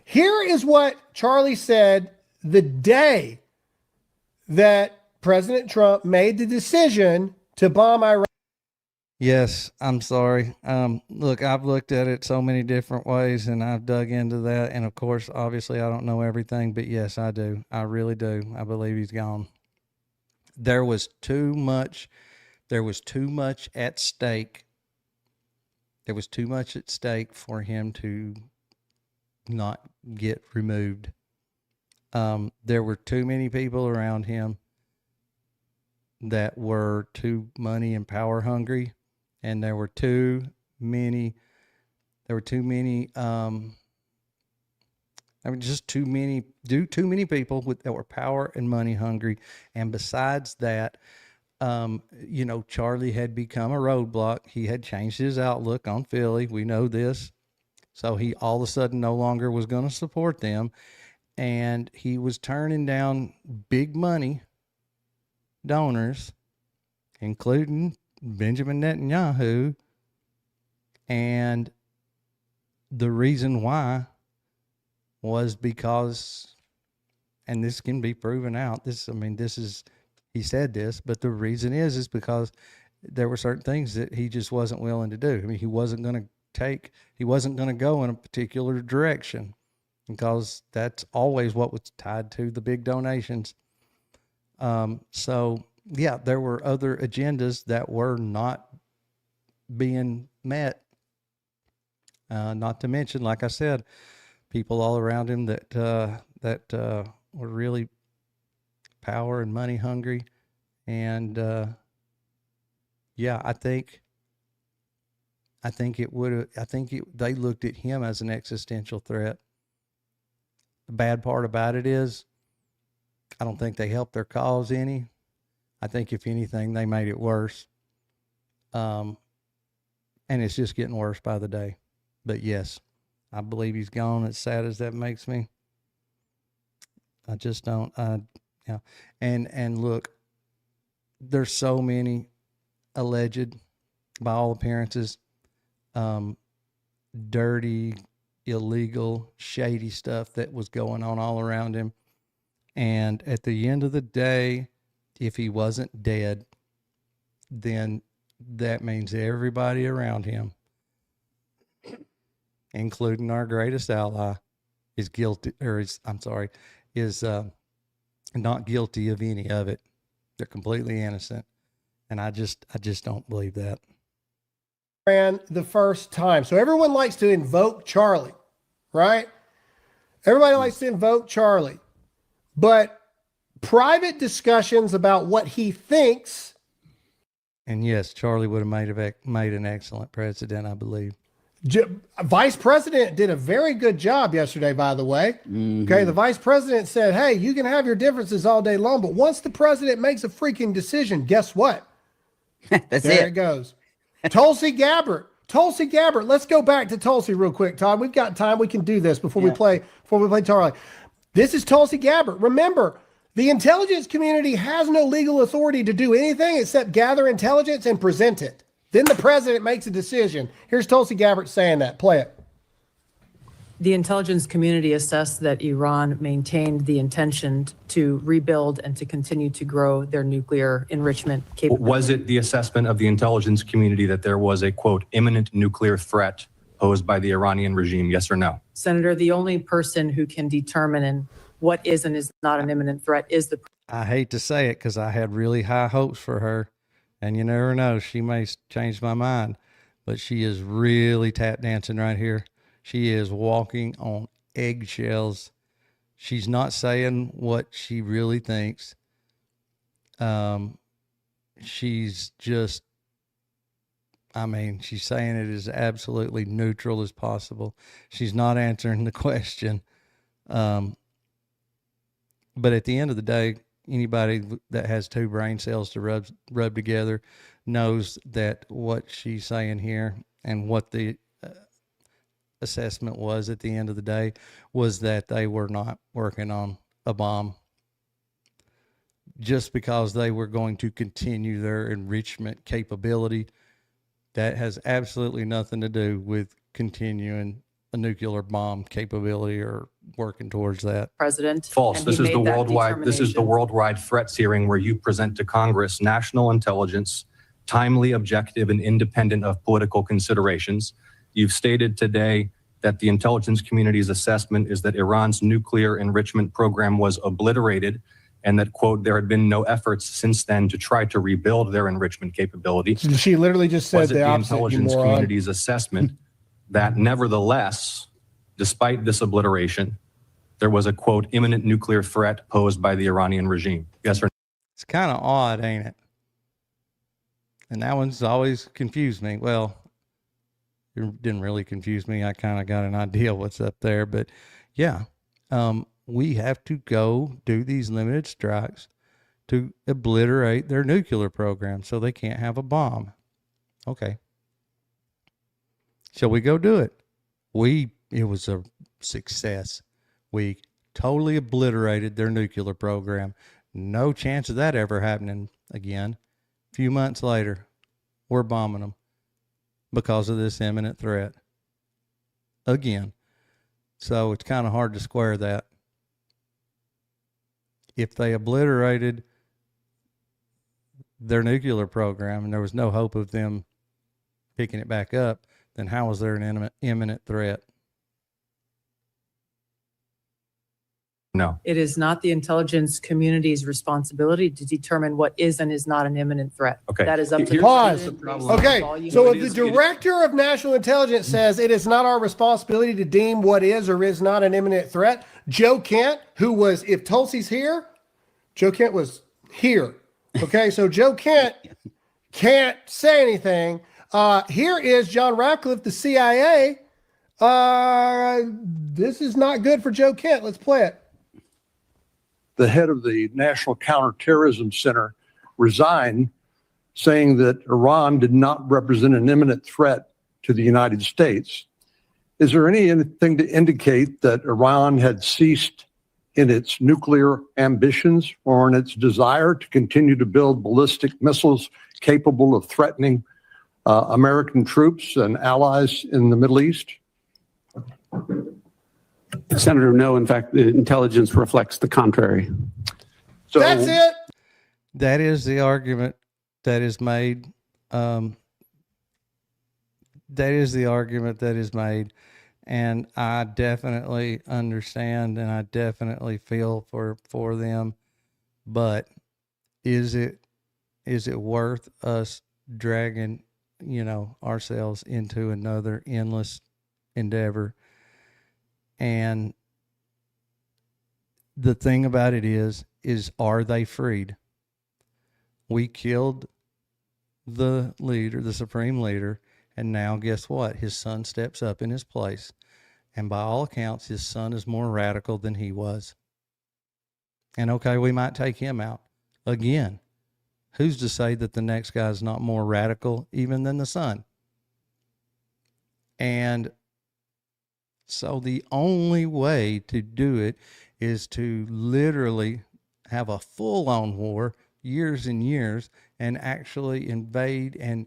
Here is what Charlie said the day that President Trump made the decision to bomb Iran. Yes, I'm sorry. Look, I've looked at it so many different ways, and I've dug into that. And of course, obviously, I don't know everything, but yes, I do. I really do. I believe he's gone. There was too much at stake. There was too much at stake for him to not get removed. There were too many people around him that were too money and power hungry, and there were too many people that were power and money hungry. And besides that, Charlie had become a roadblock. He had changed his outlook on Philly. We know this. So he all of a sudden no longer was going to support them. And he was turning down big money donors, including Benjamin Netanyahu. And the reason why was because, and this can be proven out, he said this, but the reason is because there were certain things that he just wasn't willing to do. He wasn't going to go in a particular direction, because that's always what was tied to the big donations. So yeah, there were other agendas that were not being met. Not to mention, like I said, people all around him that were really power and money hungry, and yeah, I think it would have. They looked at him as an existential threat. The bad part about it is, I don't think they helped their cause any. I think if anything, they made it worse. And it's just getting worse by the day. But yes, I believe he's gone. As sad as that makes me, I just don't. Yeah, and look, there's so many alleged, by all appearances, dirty, illegal, shady stuff that was going on all around him. And at the end of the day, if he wasn't dead, then that means everybody around him, including our greatest ally, is guilty, or is not guilty of any of it. They're completely innocent. And I just don't believe that. Ran the first time. So everyone likes to invoke Charlie, right? Everybody likes to invoke Charlie. But private discussions about what he thinks. And yes, Charlie would have made an excellent president, I believe. Vice President did a very good job yesterday, by the way. Okay, the Vice President said, hey, you can have your differences all day long, but once the president makes a freaking decision, guess what? There it goes. Tulsi Gabbard. Let's go back to Tulsi real quick, Todd. We've got time. We can do this before we play Charlie. This is Tulsi Gabbard. Remember, the intelligence community has no legal authority to do anything except gather intelligence and present it. Then the president makes a decision. Here's Tulsi Gabbard saying that. Play it. The intelligence community assessed that Iran maintained the intention to rebuild and to continue to grow their nuclear enrichment capability. Was it the assessment of the intelligence community that there was a, quote, imminent nuclear threat posed by the Iranian regime? Yes or no? Senator, the only person who can determine what is and is not an imminent threat is the I hate to say it because I had really high hopes for her. And you never know, she may change my mind. But she is really tap dancing right here. She is walking on eggshells. She's not saying what she really thinks. She's just, she's saying it as absolutely neutral as possible. She's not answering the question. But at the end of the day, anybody that has two brain cells to rub together knows that what she's saying here and what the assessment was at the end of the day was that they were not working on a bomb just because they were going to continue their enrichment capability. That has absolutely nothing to do with continuing a nuclear bomb capability or working towards that. president. False. and This he is the made that worldwide determination. threats hearing where you present to Congress national intelligence, timely, objective, and independent of political considerations. You've stated today that the intelligence community's assessment is that Iran's nuclear enrichment program was obliterated and that, quote, there had been no efforts since then to try to rebuild their enrichment capability. She literally just said Was it the the opposite, you intelligence moron. community's assessment that nevertheless, despite this obliteration, there was a, quote, imminent nuclear threat posed by the Iranian regime? Yes or no? It's kind of odd, ain't it? And that one's always confused me. Well, it didn't really confuse me. I kind of got an idea what's up there. But yeah, we have to go do these limited strikes to obliterate their nuclear program so they can't have a bomb. Okay. Shall we go do it? It was a success. We totally obliterated their nuclear program. No chance of that ever happening again. A few months later, we're bombing them because of this imminent threat. Again. So it's kind of hard to square that. If they obliterated their nuclear program and there was no hope of them picking it back up, then how was there an imminent threat? No. It is not the intelligence community's responsibility to determine what is and is not an imminent threat. Okay. That is up to the Pause. president based on Okay, volume so of if the director of national intelligence says it is not our responsibility to deem what is or is not an imminent threat, Joe Kent, who was, if Tulsi's here, Joe Kent was here. Okay, so Joe Kent can't say anything. Here is John Ratcliffe, the CIA. This is not good for Joe Kent. Let's play it. The head of the National Counterterrorism Center resigned, saying that Iran did not represent an imminent threat to the United States. Is there anything to indicate that Iran had ceased in its nuclear ambitions or in its desire to continue to build ballistic missiles capable of threatening American troops and allies in the Middle East? Senator, no. In fact, the intelligence reflects the contrary. So That's it. That is the argument that is made. That is the argument that is made. And I definitely understand and I definitely feel for them. But is it worth us dragging, ourselves into another endless endeavor? And the thing about it is are they freed? We killed the leader, the supreme leader, and now guess what? His son steps up in his place. And by all accounts, his son is more radical than he was. And okay, we might take him out. Again, who's to say that the next guy is not more radical even than the son? And so the only way to do it is to literally have a full-on war, years and years, and actually invade and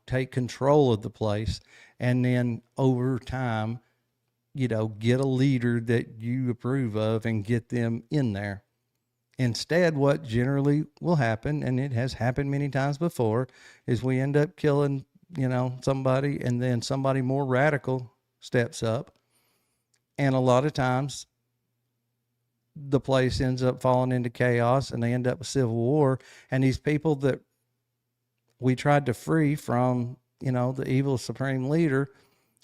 take control of the place. And then over time, get a leader that you approve of and get them in there. Instead, what generally will happen, and it has happened many times before, is we end up killing, somebody, and then somebody more radical steps up. And a lot of times the place ends up falling into chaos and they end up with civil war. And these people that we tried to free from, the evil supreme leader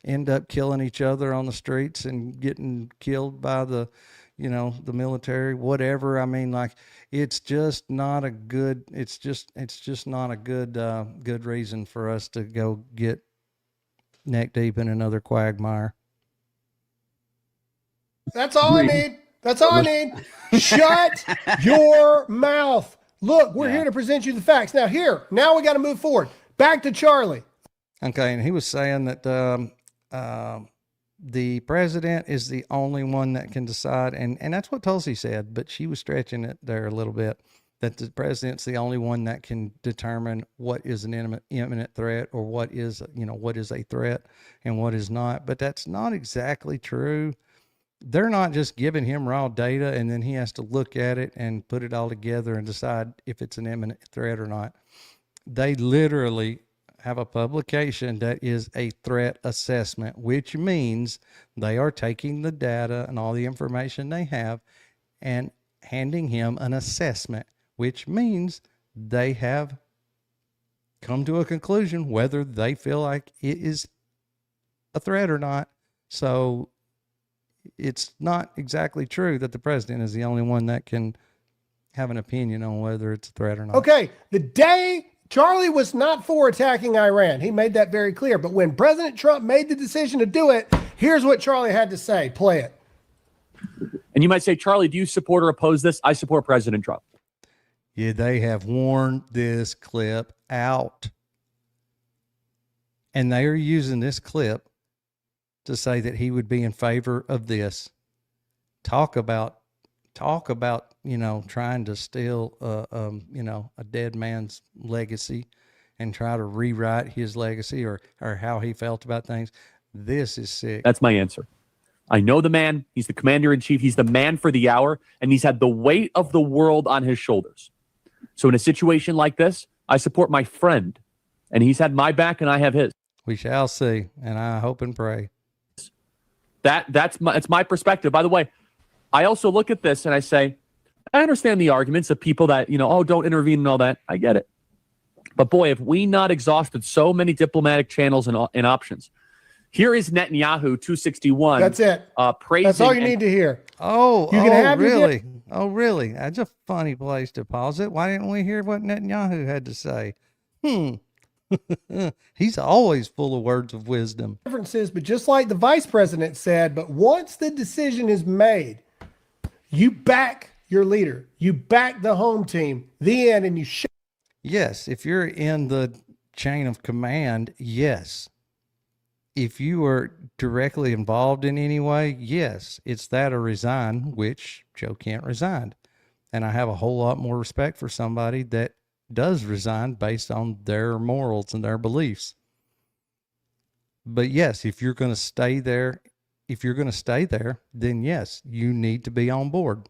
end up killing each other on the streets and getting killed by the military, whatever. I mean, it's just not a good, it's just not a good reason for us to go get neck deep in another quagmire. That's all I need. That's all I need. Shut your mouth. Look, we're here to present you the facts. Now we got to move forward. Back to Charlie. Okay, and he was saying that the president is the only one that can decide, and that's what Tulsi said, but she was stretching it there a little bit, that the president's the only one that can determine what is an imminent threat or what is a threat and what is not. But that's not exactly true. They're not just giving him raw data and then he has to look at it and put it all together and decide if it's an imminent threat or not. They literally have a publication that is a threat assessment, which means they are taking the data and all the information they have and handing him an assessment, which means they have come to a conclusion whether they feel like it is a threat or not. So it's not exactly true that the president is the only one that can have an opinion on whether it's a threat or not. Okay, the day Charlie was not for attacking Iran, he made that very clear. But when President Trump made the decision to do it, here's what Charlie had to say. Play it. And you might say, Charlie, do you support or oppose this? I support President Trump. Yeah, they have worn this clip out. And they are using this clip to say that he would be in favor of this. Talk about, trying to steal, a dead man's legacy and try to rewrite his legacy or how he felt about things. This is sick. That's my answer. I know the man. He's the commander in chief. He's the man for the hour, and he's had the weight of the world on his shoulders. So in a situation like this, I support my friend, and he's had my back and I have his. We shall see, and I hope and pray. That's my perspective. By the way, I also look at this and I say, I understand the arguments of people that, oh, don't intervene and all that. I get it. But boy, have we not exhausted so many diplomatic channels and options. Here is Netanyahu 261. That's it. Praising. That's all you need to hear. Oh, You can have your really? Oh, really? That's a funny place to pause it. Why didn't we hear what Netanyahu had to say? He's always full of words of wisdom. Differences, but just like the vice president said, but once the decision is made, you back your leader, you back the home team, the end, and you Yes, if you're in the chain of command, yes. If you are directly involved in any way, yes, it's that or resign, which Joe Kent resigned. And I have a whole lot more respect for somebody that does resign based on their morals and their beliefs. But yes, if you're going to stay there, then yes, you need to be on board.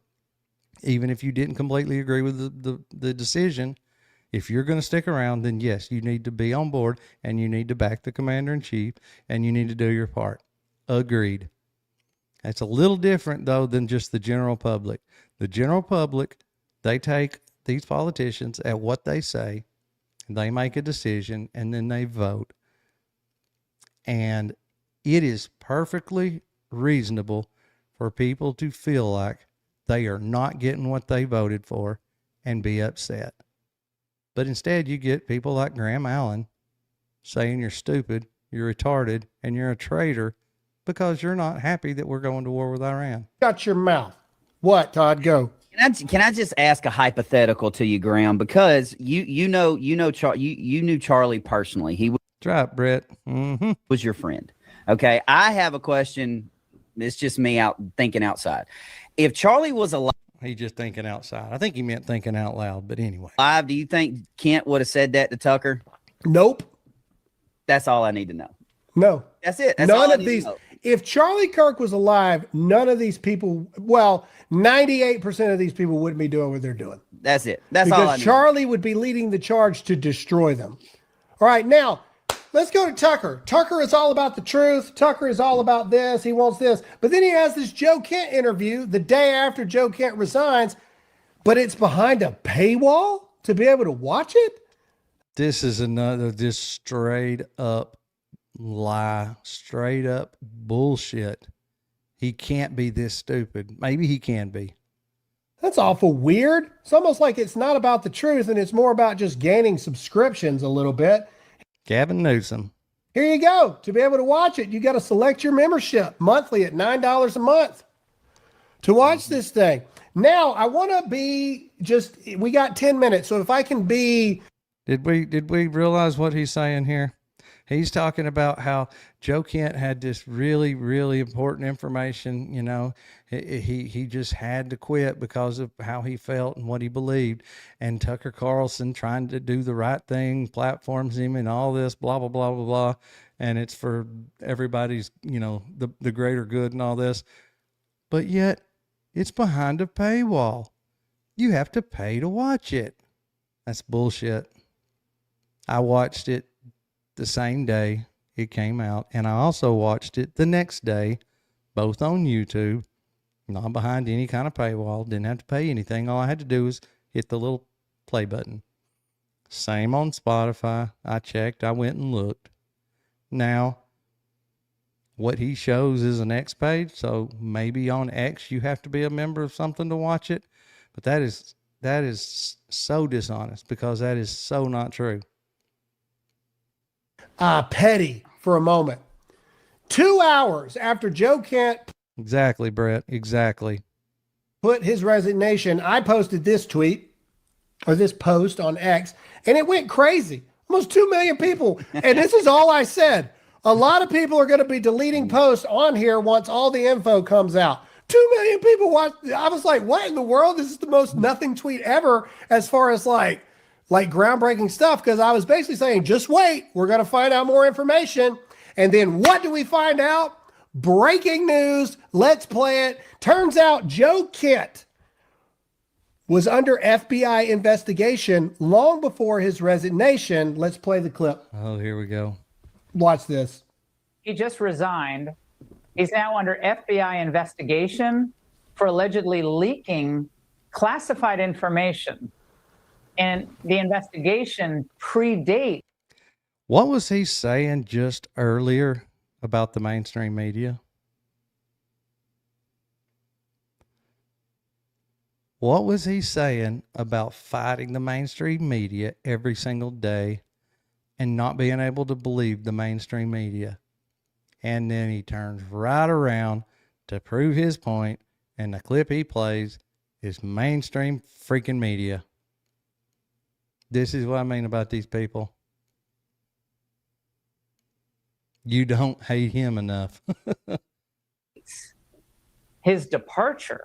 Even if you didn't completely agree with the decision, if you're going to stick around, then yes, you need to be on board and you need to back the commander-in-chief and you need to do your part. Agreed. It's a little different, though, than just the general public. The general public, they take these politicians at what they say, they make a decision, and then they vote. And it is perfectly reasonable for people to feel like they are not getting what they voted for and be upset. But instead, you get people like Graham Allen saying you're stupid, you're retarded, and you're a traitor because you're not happy that we're going to war with Iran. Shut your mouth. What, Todd? Go. Can I just ask a hypothetical to you, Graham? Because you knew Charlie personally. He That's right, Brett. was your friend. Okay, I have a question. It's just me out thinking outside. If Charlie was alive. He's just thinking outside. I think he meant thinking out loud, but anyway. Do you think Kent would have said that to Tucker? Nope. That's all I need to know. No. That's it. That's none all I of need to these. know. If Charlie Kirk was alive, none of these people, well, 98% of these people wouldn't be doing what they're doing. That's it. That's all I Because need. Charlie would be leading the charge to destroy them. All right, now let's go to Tucker. Tucker is all about the truth. Tucker is all about this. He wants this. But then he has this Joe Kent interview the day after Joe Kent resigns, but it's behind a paywall to be able to watch it. This is another just straight up lie, straight up bullshit. He can't be this stupid. Maybe he can be. That's awful weird. It's almost like it's not about the truth and it's more about just gaining subscriptions a little bit. Gavin Newsom. Here you go. To be able to watch it, you got to select your membership monthly at $9 a month to watch this thing. Now, I want to be we got 10 minutes. So if I can be. Did we realize what he's saying here? He's talking about how Joe Kent had this really, really important information. You know, he just had to quit because of how he felt and what he believed. And Tucker Carlson trying to do the right thing, platforms him and all this, blah, blah, blah, blah, blah. And it's for everybody's, the greater good and all this. But yet it's behind a paywall. You have to pay to watch it. That's bullshit. I watched it the same day it came out, and I also watched it the next day, both on YouTube, not behind any kind of paywall. Didn't have to pay anything. All I had to do was hit the little play button. Same on Spotify. I checked. I went and looked. Now, what he shows is an X page, so maybe on X you have to be a member of something to watch it, but that is so dishonest because that is so not true. Petty for a moment. 2 hours after Joe Kent Exactly, Brett. Exactly. put his resignation, I posted this tweet or this post on X, and it went crazy. Almost 2 million people. And this is all I said. A lot of people are going to be deleting posts on here once all the info comes out. 2 million people watched. I was like, what in the world? This is the most nothing tweet ever as far as like groundbreaking stuff, because I was basically saying, just wait, we're going to find out more information. And then what do we find out? Breaking news. Let's play it. Turns out Joe Kent was under FBI investigation long before his resignation. Let's play the clip. Oh, here we go. Watch this. He just resigned. He's now under FBI investigation. for allegedly leaking classified information, and the investigation predates. What was he saying just earlier about the mainstream media? What was he saying about fighting the mainstream media every single day and not being able to believe the mainstream media? And then he turns right around to prove his point, and the clip he plays is mainstream freaking media. This is what I mean about these people. You don't hate him enough. His departure.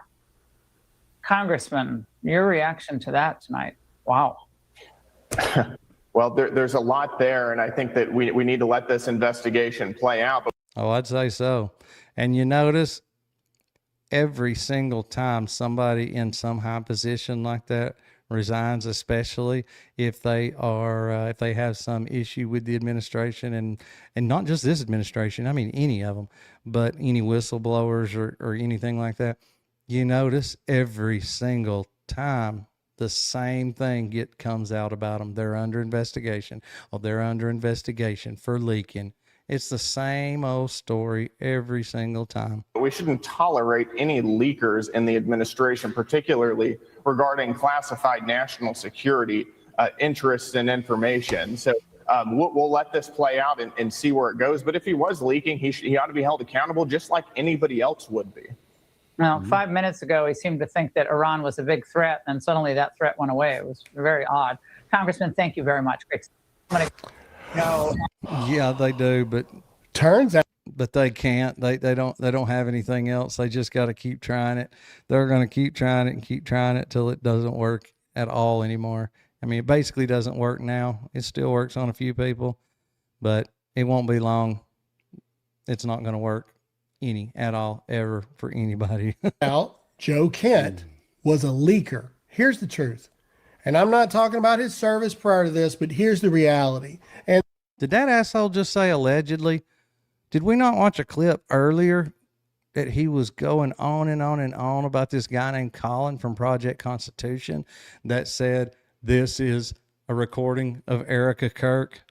Congressman, your reaction to that tonight? Wow. Well, there's a lot there, and I think that we need to let this investigation play out. But Oh, I'd say so. And you notice every single time somebody in some high position like that resigns, especially if they are if they have some issue with the administration, and not just this administration, I mean any of them, but any whistleblowers or anything like that, you notice every single time the same thing comes out about them. They're under investigation. Oh, they're under investigation for leaking. It's the same old story every single time. we shouldn't tolerate any leakers in the administration, particularly regarding classified national security interests and information. So we'll let this play out and see where it goes. But if he was leaking, he ought to be held accountable just like anybody else would be. Now, 5 minutes ago, he seemed to think that Iran was a big threat, and suddenly that threat went away. It was very odd. Congressman, thank you very much. No. Yeah, they do, but turns out, but they can't. They don't have anything else. They just got to keep trying it. They're going to keep trying it and keep trying it till it doesn't work at all anymore. I mean, it basically doesn't work now. It still works on a few people, but it won't be long. It's not going to work at all ever for anybody. Now, Joe Kent was a leaker. Here's the truth. And I'm not talking about his service prior to this, but here's the reality. And did that asshole just say allegedly? Did we not watch a clip earlier that he was going on and on and on about this guy named Colin from Project Constitution that said this is a recording of Erica Kirk?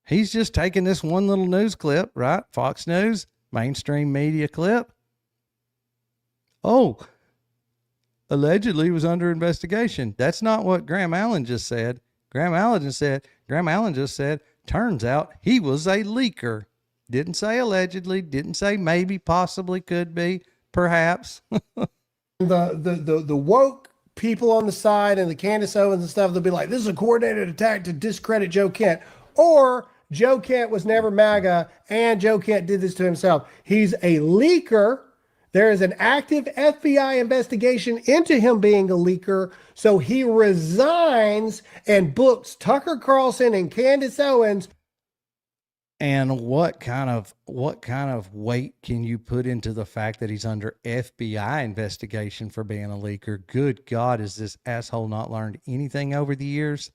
He's just taking this one little news clip, right? Fox News, mainstream media clip. Oh, allegedly was under investigation. That's not what Graham Allen just said. Graham Allen just said, turns out he was a leaker. Didn't say allegedly, didn't say maybe, possibly, could be, perhaps. the woke people on the side and the Candace Owens and stuff, they'll be like, this is a coordinated attack to discredit Joe Kent. Or Joe Kent was never MAGA and Joe Kent did this to himself. He's a leaker. There is an active FBI investigation into him being a leaker. So he resigns and books Tucker Carlson and Candace Owens. And what kind of weight can you put into the fact that he's under FBI investigation for being a leaker? Good God, has this asshole not learned anything over the years?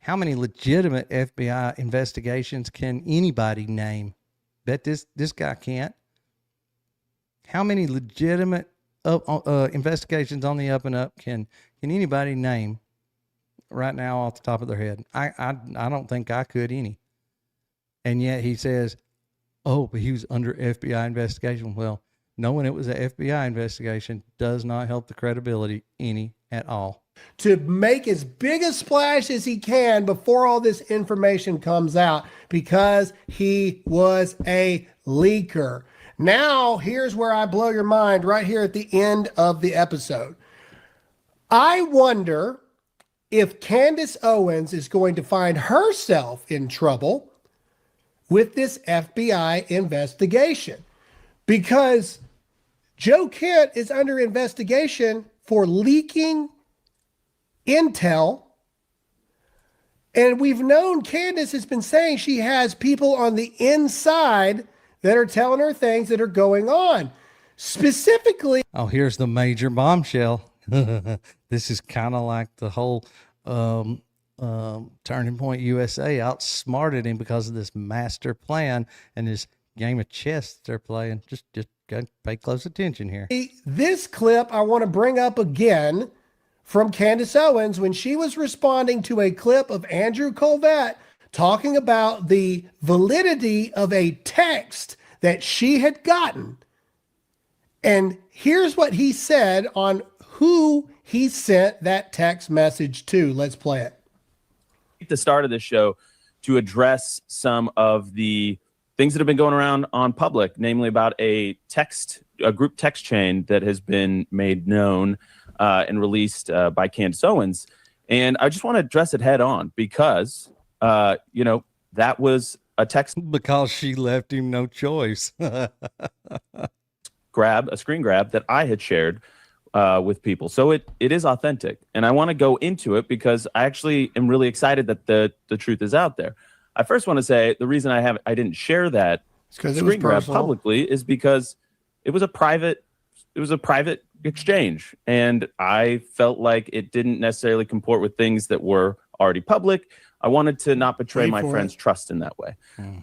How many legitimate FBI investigations can anybody name? Bet this guy can't. How many legitimate investigations on the up and up can anybody name right now off the top of their head? I don't think I could any. And yet he says, oh, but he was under FBI investigation. Well, knowing it was an FBI investigation does not help the credibility any at all. To make as big a splash as he can before all this information comes out, because he was a leaker. Now, here's where I blow your mind right here at the end of the episode. I wonder if Candace Owens is going to find herself in trouble with this FBI investigation, because Joe Kent is under investigation for leaking intel. And we've known Candace has been saying she has people on the inside that are telling her things that are going on. Specifically, oh, here's the major bombshell. This is kind of like the whole Turning Point USA outsmarted him because of this master plan and this game of chess they're playing. Just pay close attention here. This clip I want to bring up again from Candace Owens when she was responding to a clip of Andrew Colvett talking about the validity of a text that she had gotten. And here's what he said on who he sent that text message to. Let's play it. At the start of this show to address some of the things that have been going around on public, namely about a group text chain that has been made known and released by Candace Owens. And I just want to address it head on because, that was a text. Because she left him no choice. A screen grab that I had shared with people. So it is authentic. And I want to go into it because I actually am really excited that the truth is out there. I first want to say the reason I didn't share that screen grab publicly is because it was a private exchange, and I felt like it didn't necessarily comport with things that were already public. I wanted to not betray my friend's trust in that way.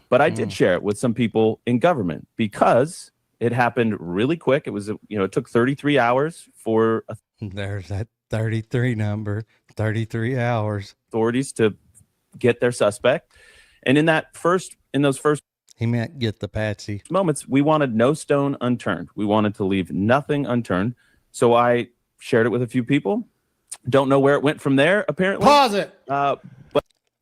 But I did share it with some people in government because it happened really quick. It was, it took 33 hours for there's that 33 number, 33 hours. Authorities to get their suspect. And in those first he meant get the patsy moments, we wanted no stone unturned. We wanted to leave nothing unturned. So I shared it with a few people. Don't know where it went from there, apparently. Pause it.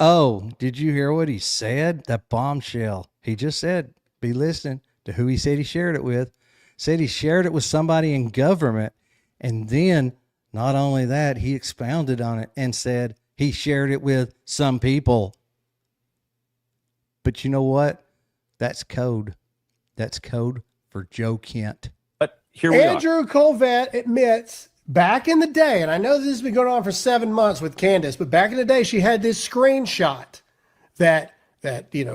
Oh, did you hear what he said? That bombshell. He just said, be listening to who he said he shared it with. Said he shared it with somebody in government. And then not only that, he expounded on it and said he shared it with some people. But you know what? That's code. That's code for Joe Kent. But here we Andrew Colvett admits back in the day, and I know this has been going on for 7 months with Candace, but back in the day, she had this screenshot that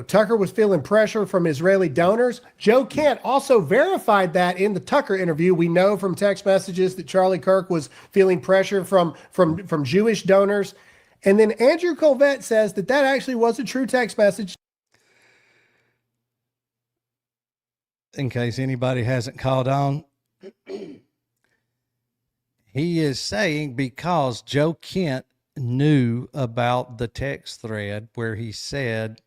Tucker was feeling pressure from Israeli donors. Joe Kent also verified that in the Tucker interview. We know from text messages that Charlie Kirk was feeling pressure from Jewish donors. And then Andrew Colvett says that actually was a true text message. In case anybody hasn't called on, he is saying because Joe Kent knew about the text thread where he said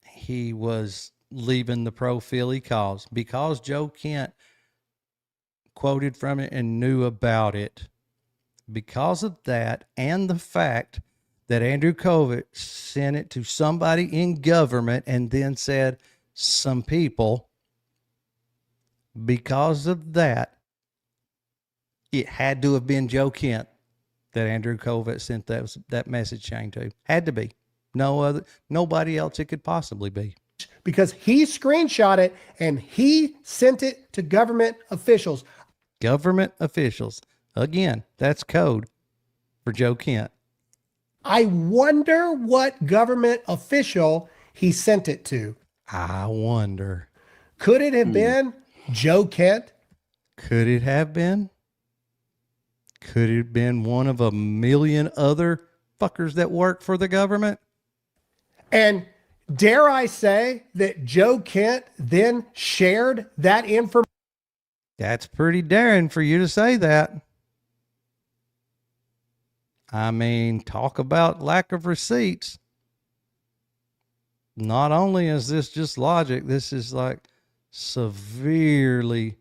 he was leaving the pro-Philly cause, because Joe Kent quoted from it and knew about it, because of that and the fact that Andrew Colvett sent it to somebody in government and then said some people, because of that, it had to have been Joe Kent that Andrew Colvett sent that message chain to. Had to be. Nobody else it could possibly be. Because he screenshot it and he sent it to government officials. Government officials. Again, that's code for Joe Kent. I wonder what government official he sent it to. I wonder. Could it have been Joe Kent? Could it have been? Could it have been one of a million other fuckers that work for the government? And dare I say that Joe Kent then shared that information? That's pretty daring for you to say that. I mean, talk about lack of receipts. Not only is this just logic, this is like severely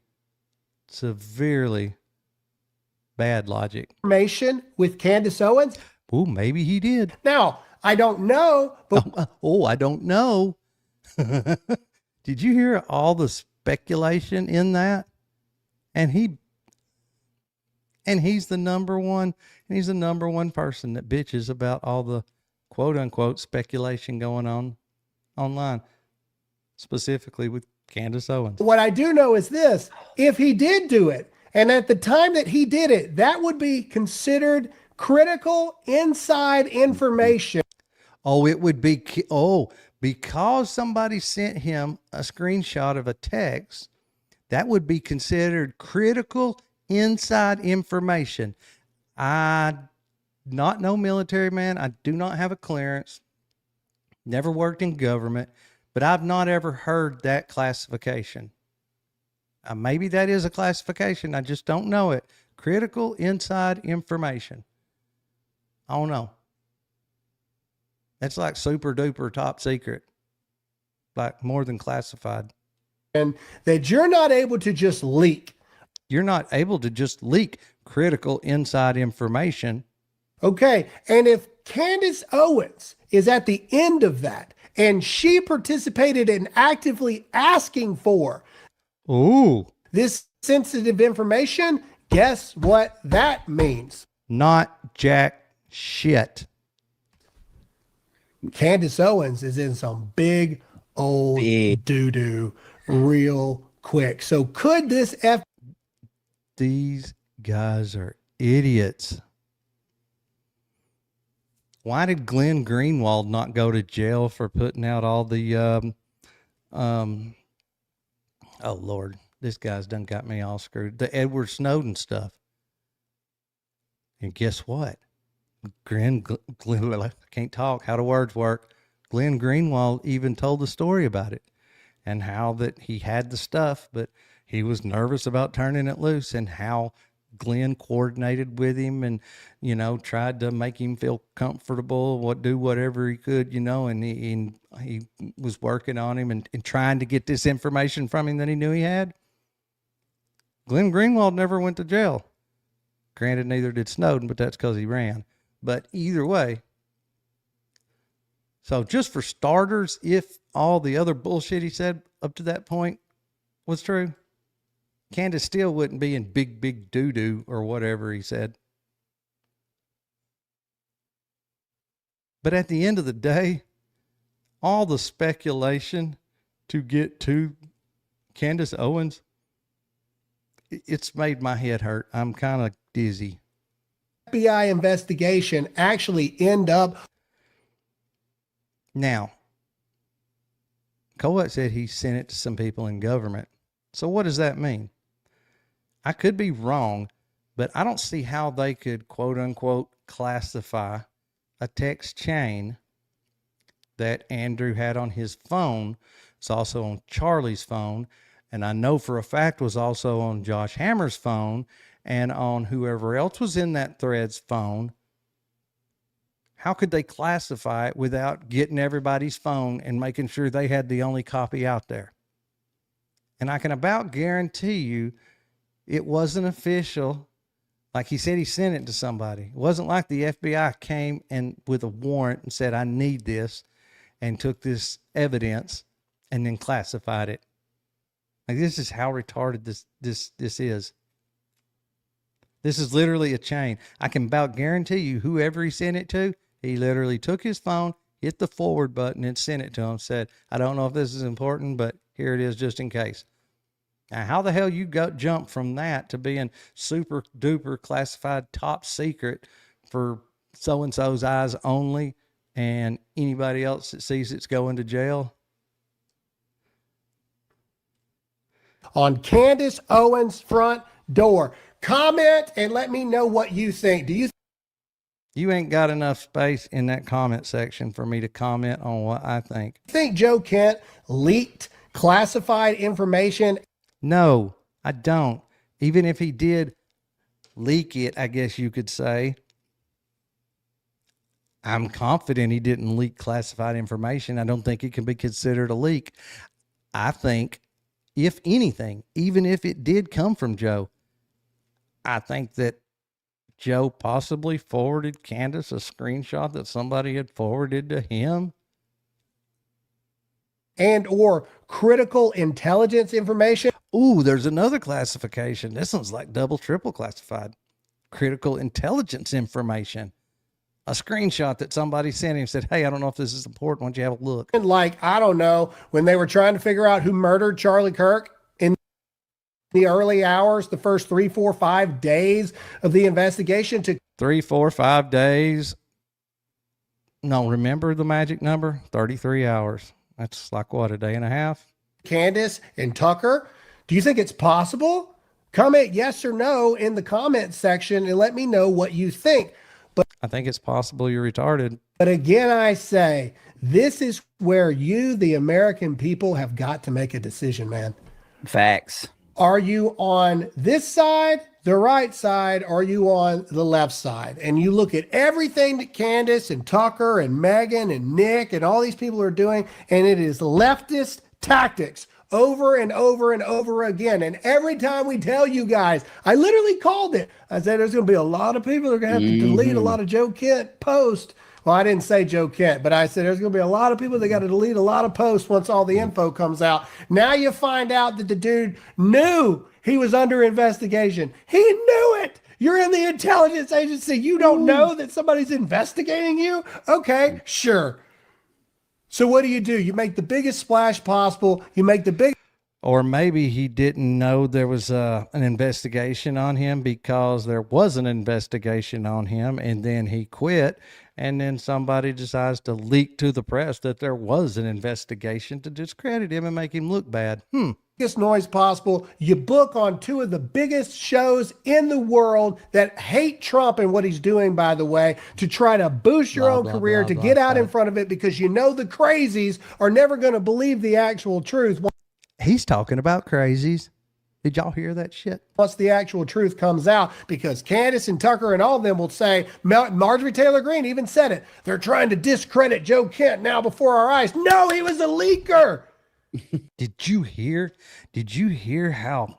bad logic. Information with Candace Owens? Oh, maybe he did. Now, I don't know, but I don't know. Did you hear all the speculation in that? And he's the number one person that bitches about all the quote unquote speculation going on online, specifically with Candace Owens. What I do know is this: if he did do it, and at the time that he did it, that would be considered critical inside information. Oh, it would be. Because somebody sent him a screenshot of a text, that would be considered critical inside information. I not no military man. I do not have a clearance. Never worked in government, but I've not ever heard that classification. Maybe that is a classification. I just don't know it. Critical inside information. I don't know. It's like super duper top secret, like more than classified. And that you're not able to just leak. You're not able to just leak critical inside information. Okay. And if Candace Owens is at the end of that and she participated in actively asking for this sensitive information, guess what that means? Not jack shit. Candace Owens is in some big old doo-doo real quick. So could this These guys are idiots. Why did Glenn Greenwald not go to jail for putting out all the oh Lord, this guy's done got me all screwed. The Edward Snowden stuff. And guess what? Glenn, I can't talk. How do words work? Glenn Greenwald even told the story about it and how that he had the stuff, but he was nervous about turning it loose, and how Glenn coordinated with him and, you know, tried to make him feel comfortable, do whatever he could, you know, and he was working on him and trying to get this information from him that he knew he had. Glenn Greenwald never went to jail. Granted, neither did Snowden, but that's because he ran. But either way, so just for starters, if all the other bullshit he said up to that point was true, Candace still wouldn't be in big doo-doo or whatever he said. But at the end of the day, all the speculation to get to Candace Owens, it's made my head hurt. I'm kind of dizzy. FBI investigation actually end up? Now, Colette said he sent it to some people in government. So what does that mean? I could be wrong, but I don't see how they could, quote unquote, classify a text chain that Andrew had on his phone. It's also on Charlie's phone. And I know for a fact was also on Josh Hammer's phone and on whoever else was in that thread's phone. How could they classify it without getting everybody's phone and making sure they had the only copy out there? And I can about guarantee you it wasn't official. Like he said, he sent it to somebody. It wasn't like the FBI came and with a warrant and said, I need this, and took this evidence and then classified it. Like, this is how retarded this is. This is literally a chain. I can about guarantee you whoever he sent it to, he literally took his phone, hit the forward button and sent it to him, said, I don't know if this is important, but here it is just in case. Now, how the hell you jump from that to being super duper classified top secret for so-and-so's eyes only and anybody else that sees it's going to jail? On Candace Owens' front door. Comment and let me know what you think. Do you ain't got enough space in that comment section for me to comment on what I think. Think Joe Kent leaked classified information? No, I don't. Even if he did leak it, I guess you could say, I'm confident he didn't leak classified information. I don't think it can be considered a leak. I think, if anything, even if it did come from Joe, I think that Joe possibly forwarded Candace a screenshot that somebody had forwarded to him. And or critical intelligence information. Ooh, there's another classification. This one's like double, triple classified. Critical intelligence information. A screenshot that somebody sent him said, hey, I don't know if this is important. Why don't you have a look? And like, I don't know, when they were trying to figure out who murdered Charlie Kirk in the early hours, the first 3, 4, 5 days of the investigation. To 3, 4, 5 days. No, remember the magic number? 33 hours. That's like what, a day and a half? Candace and Tucker. Do you think it's possible? Comment yes or no in the comment section and let me know what you think. But I think it's possible you're retarded. But again, I say, this is where you, the American people, have got to make a decision, man. Facts. Are you on this side, the right side, or are you on the left side? And you look at everything that Candace and Tucker and Megan and Nick and all these people are doing, and it is leftist tactics over and over and over again. And every time we tell you guys, I literally called it. I said, there's going to be a lot of people that are going to have to delete a lot of Joe Kent posts. Well, I didn't say Joe Kent, but I said there's going to be a lot of people that got to delete a lot of posts once all the info comes out. Now you find out that the dude knew he was under investigation. He knew it. You're in the intelligence agency. You don't know that somebody's investigating you? Okay, sure. So what do? You make the biggest splash possible. You make the big. Or maybe he didn't know there was an investigation on him because there was an investigation on him, and then he quit, and then somebody decides to leak to the press that there was an investigation to discredit him and make him look bad. Biggest noise possible. You book on two of the biggest shows in the world that hate Trump and what he's doing, by the way, to try to boost your own career, to get out in front of it, because you know the crazies are never going to believe the actual truth. He's talking about crazies. Did y'all hear that shit? Once the actual truth comes out, because Candace and Tucker and all of them will say, Marjorie Taylor Greene even said it, they're trying to discredit Joe Kent now before our eyes. No, he was a leaker. Did you hear how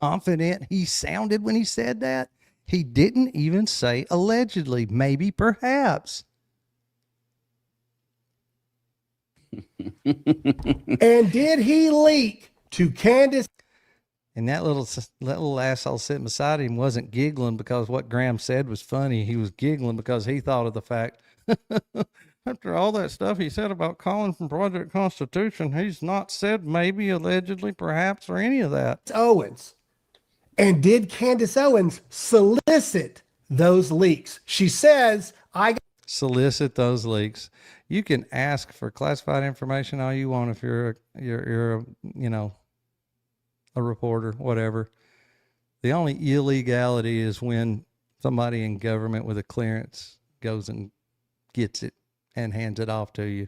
confident he sounded when he said that? He didn't even say allegedly, maybe, perhaps. And did he leak to Candace? And that little asshole sitting beside him wasn't giggling because what Graham said was funny. He was giggling because he thought of the fact, after all that stuff he said about calling from Project Constitution, he's not said maybe, allegedly, perhaps, or any of that. Owens. And did Candace Owens solicit those leaks? She says, solicit those leaks. You can ask for classified information all you want if you're a reporter, whatever. The only illegality is when somebody in government with a clearance goes and gets it and hands it off to you.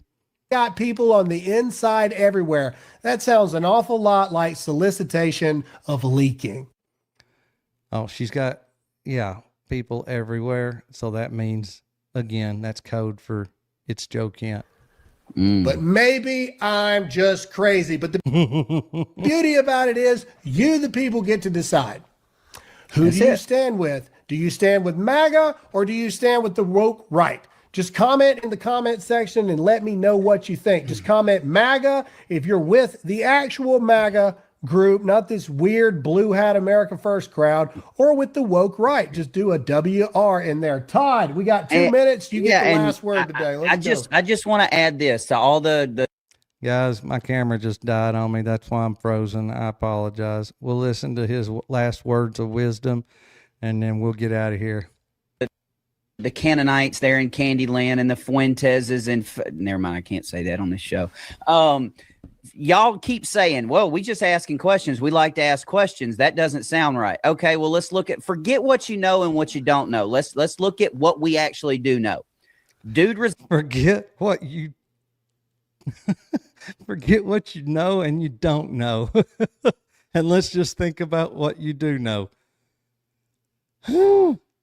Got people on the inside everywhere. That sounds an awful lot like solicitation of leaking. Oh, she's got, people everywhere. So that means, again, that's code for it's Joe Kent. But maybe I'm just crazy. But the beauty about it is you, the people, get to decide. Who do you stand with? Do you stand with MAGA or do you stand with the woke right? Just comment in the comment section and let me know what you think. Just comment MAGA if you're with the actual MAGA group, not this weird blue hat America First crowd, or with the woke right. Just do a WR in there. Todd, we got 2 minutes. You get the last word today. I just want to add this to all the guys. My camera just died on me. That's why I'm frozen. I apologize. We'll listen to his last words of wisdom, and then we'll get out of here. The Canaanites there in Candyland and the Fuenteses and never mind, I can't say that on this show. Y'all keep saying, well, we just asking questions. We like to ask questions. That doesn't sound right. Okay, well, let's forget what you know and what you don't know. Let's look at what we actually do know. Forget what you know and you don't know. And let's just think about what you do know.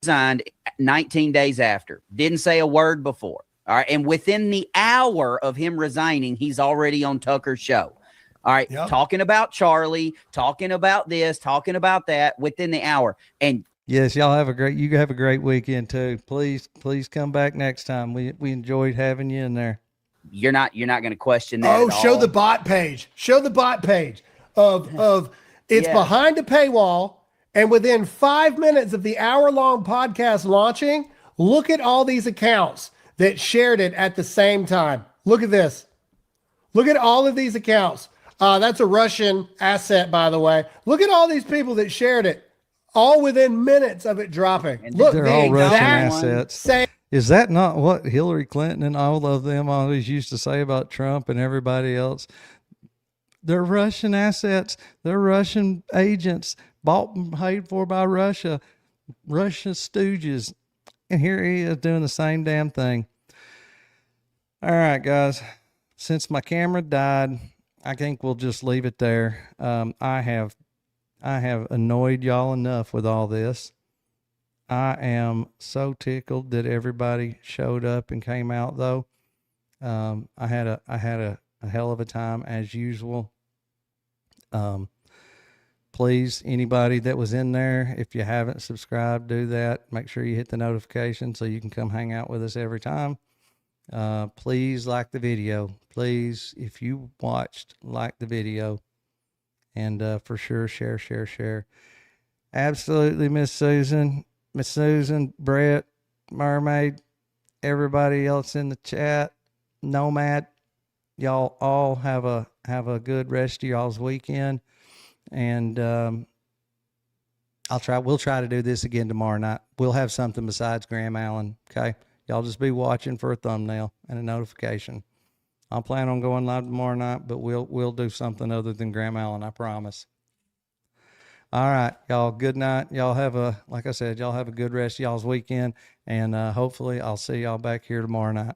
Resigned 19 days after. Didn't say a word before. All right. And within the hour of him resigning, he's already on Tucker's show. All right. Yep. Talking about Charlie, talking about this, talking about that within the hour. And yes, y'all have a great weekend too. Please come back next time. We enjoyed having you in there. You're not going to question that. Show the bot page. Show the bot page of it's behind a paywall. And within 5 minutes of the hour-long podcast launching, look at all these accounts that shared it at the same time. Look at this. Look at all of these accounts. That's a Russian asset, by the way. Look at all these people that shared it, all within minutes of it dropping. Look, they're all Russian assets. Is that not what Hillary Clinton and all of them always used to say about Trump and everybody else? They're Russian assets. They're Russian agents bought and paid for by Russia, Russian stooges. And here he is doing the same damn thing. All right, guys, since my camera died I think we'll just leave it there. I have annoyed y'all enough with all this. I am so tickled that everybody showed up and came out, though. I had a hell of a time as usual. Please, anybody that was in there, if you haven't subscribed, do that. Make sure you hit the notification so you can come hang out with us every time. Please like the video. Please, if you watched, like the video. And for sure, share. Absolutely, Miss Susan, Brett, Mermaid, everybody else in the chat, Nomad. Y'all all have a good rest of y'all's weekend. And we'll try to do this again tomorrow night. We'll have something besides Graham Allen. Okay. Y'all just be watching for a thumbnail and a notification. I'll plan on going live tomorrow night, but we'll do something other than Graham Allen, I promise. All right, y'all, good night. Y'all like I said, y'all have a good rest of y'all's weekend, and hopefully I'll see y'all back here tomorrow night.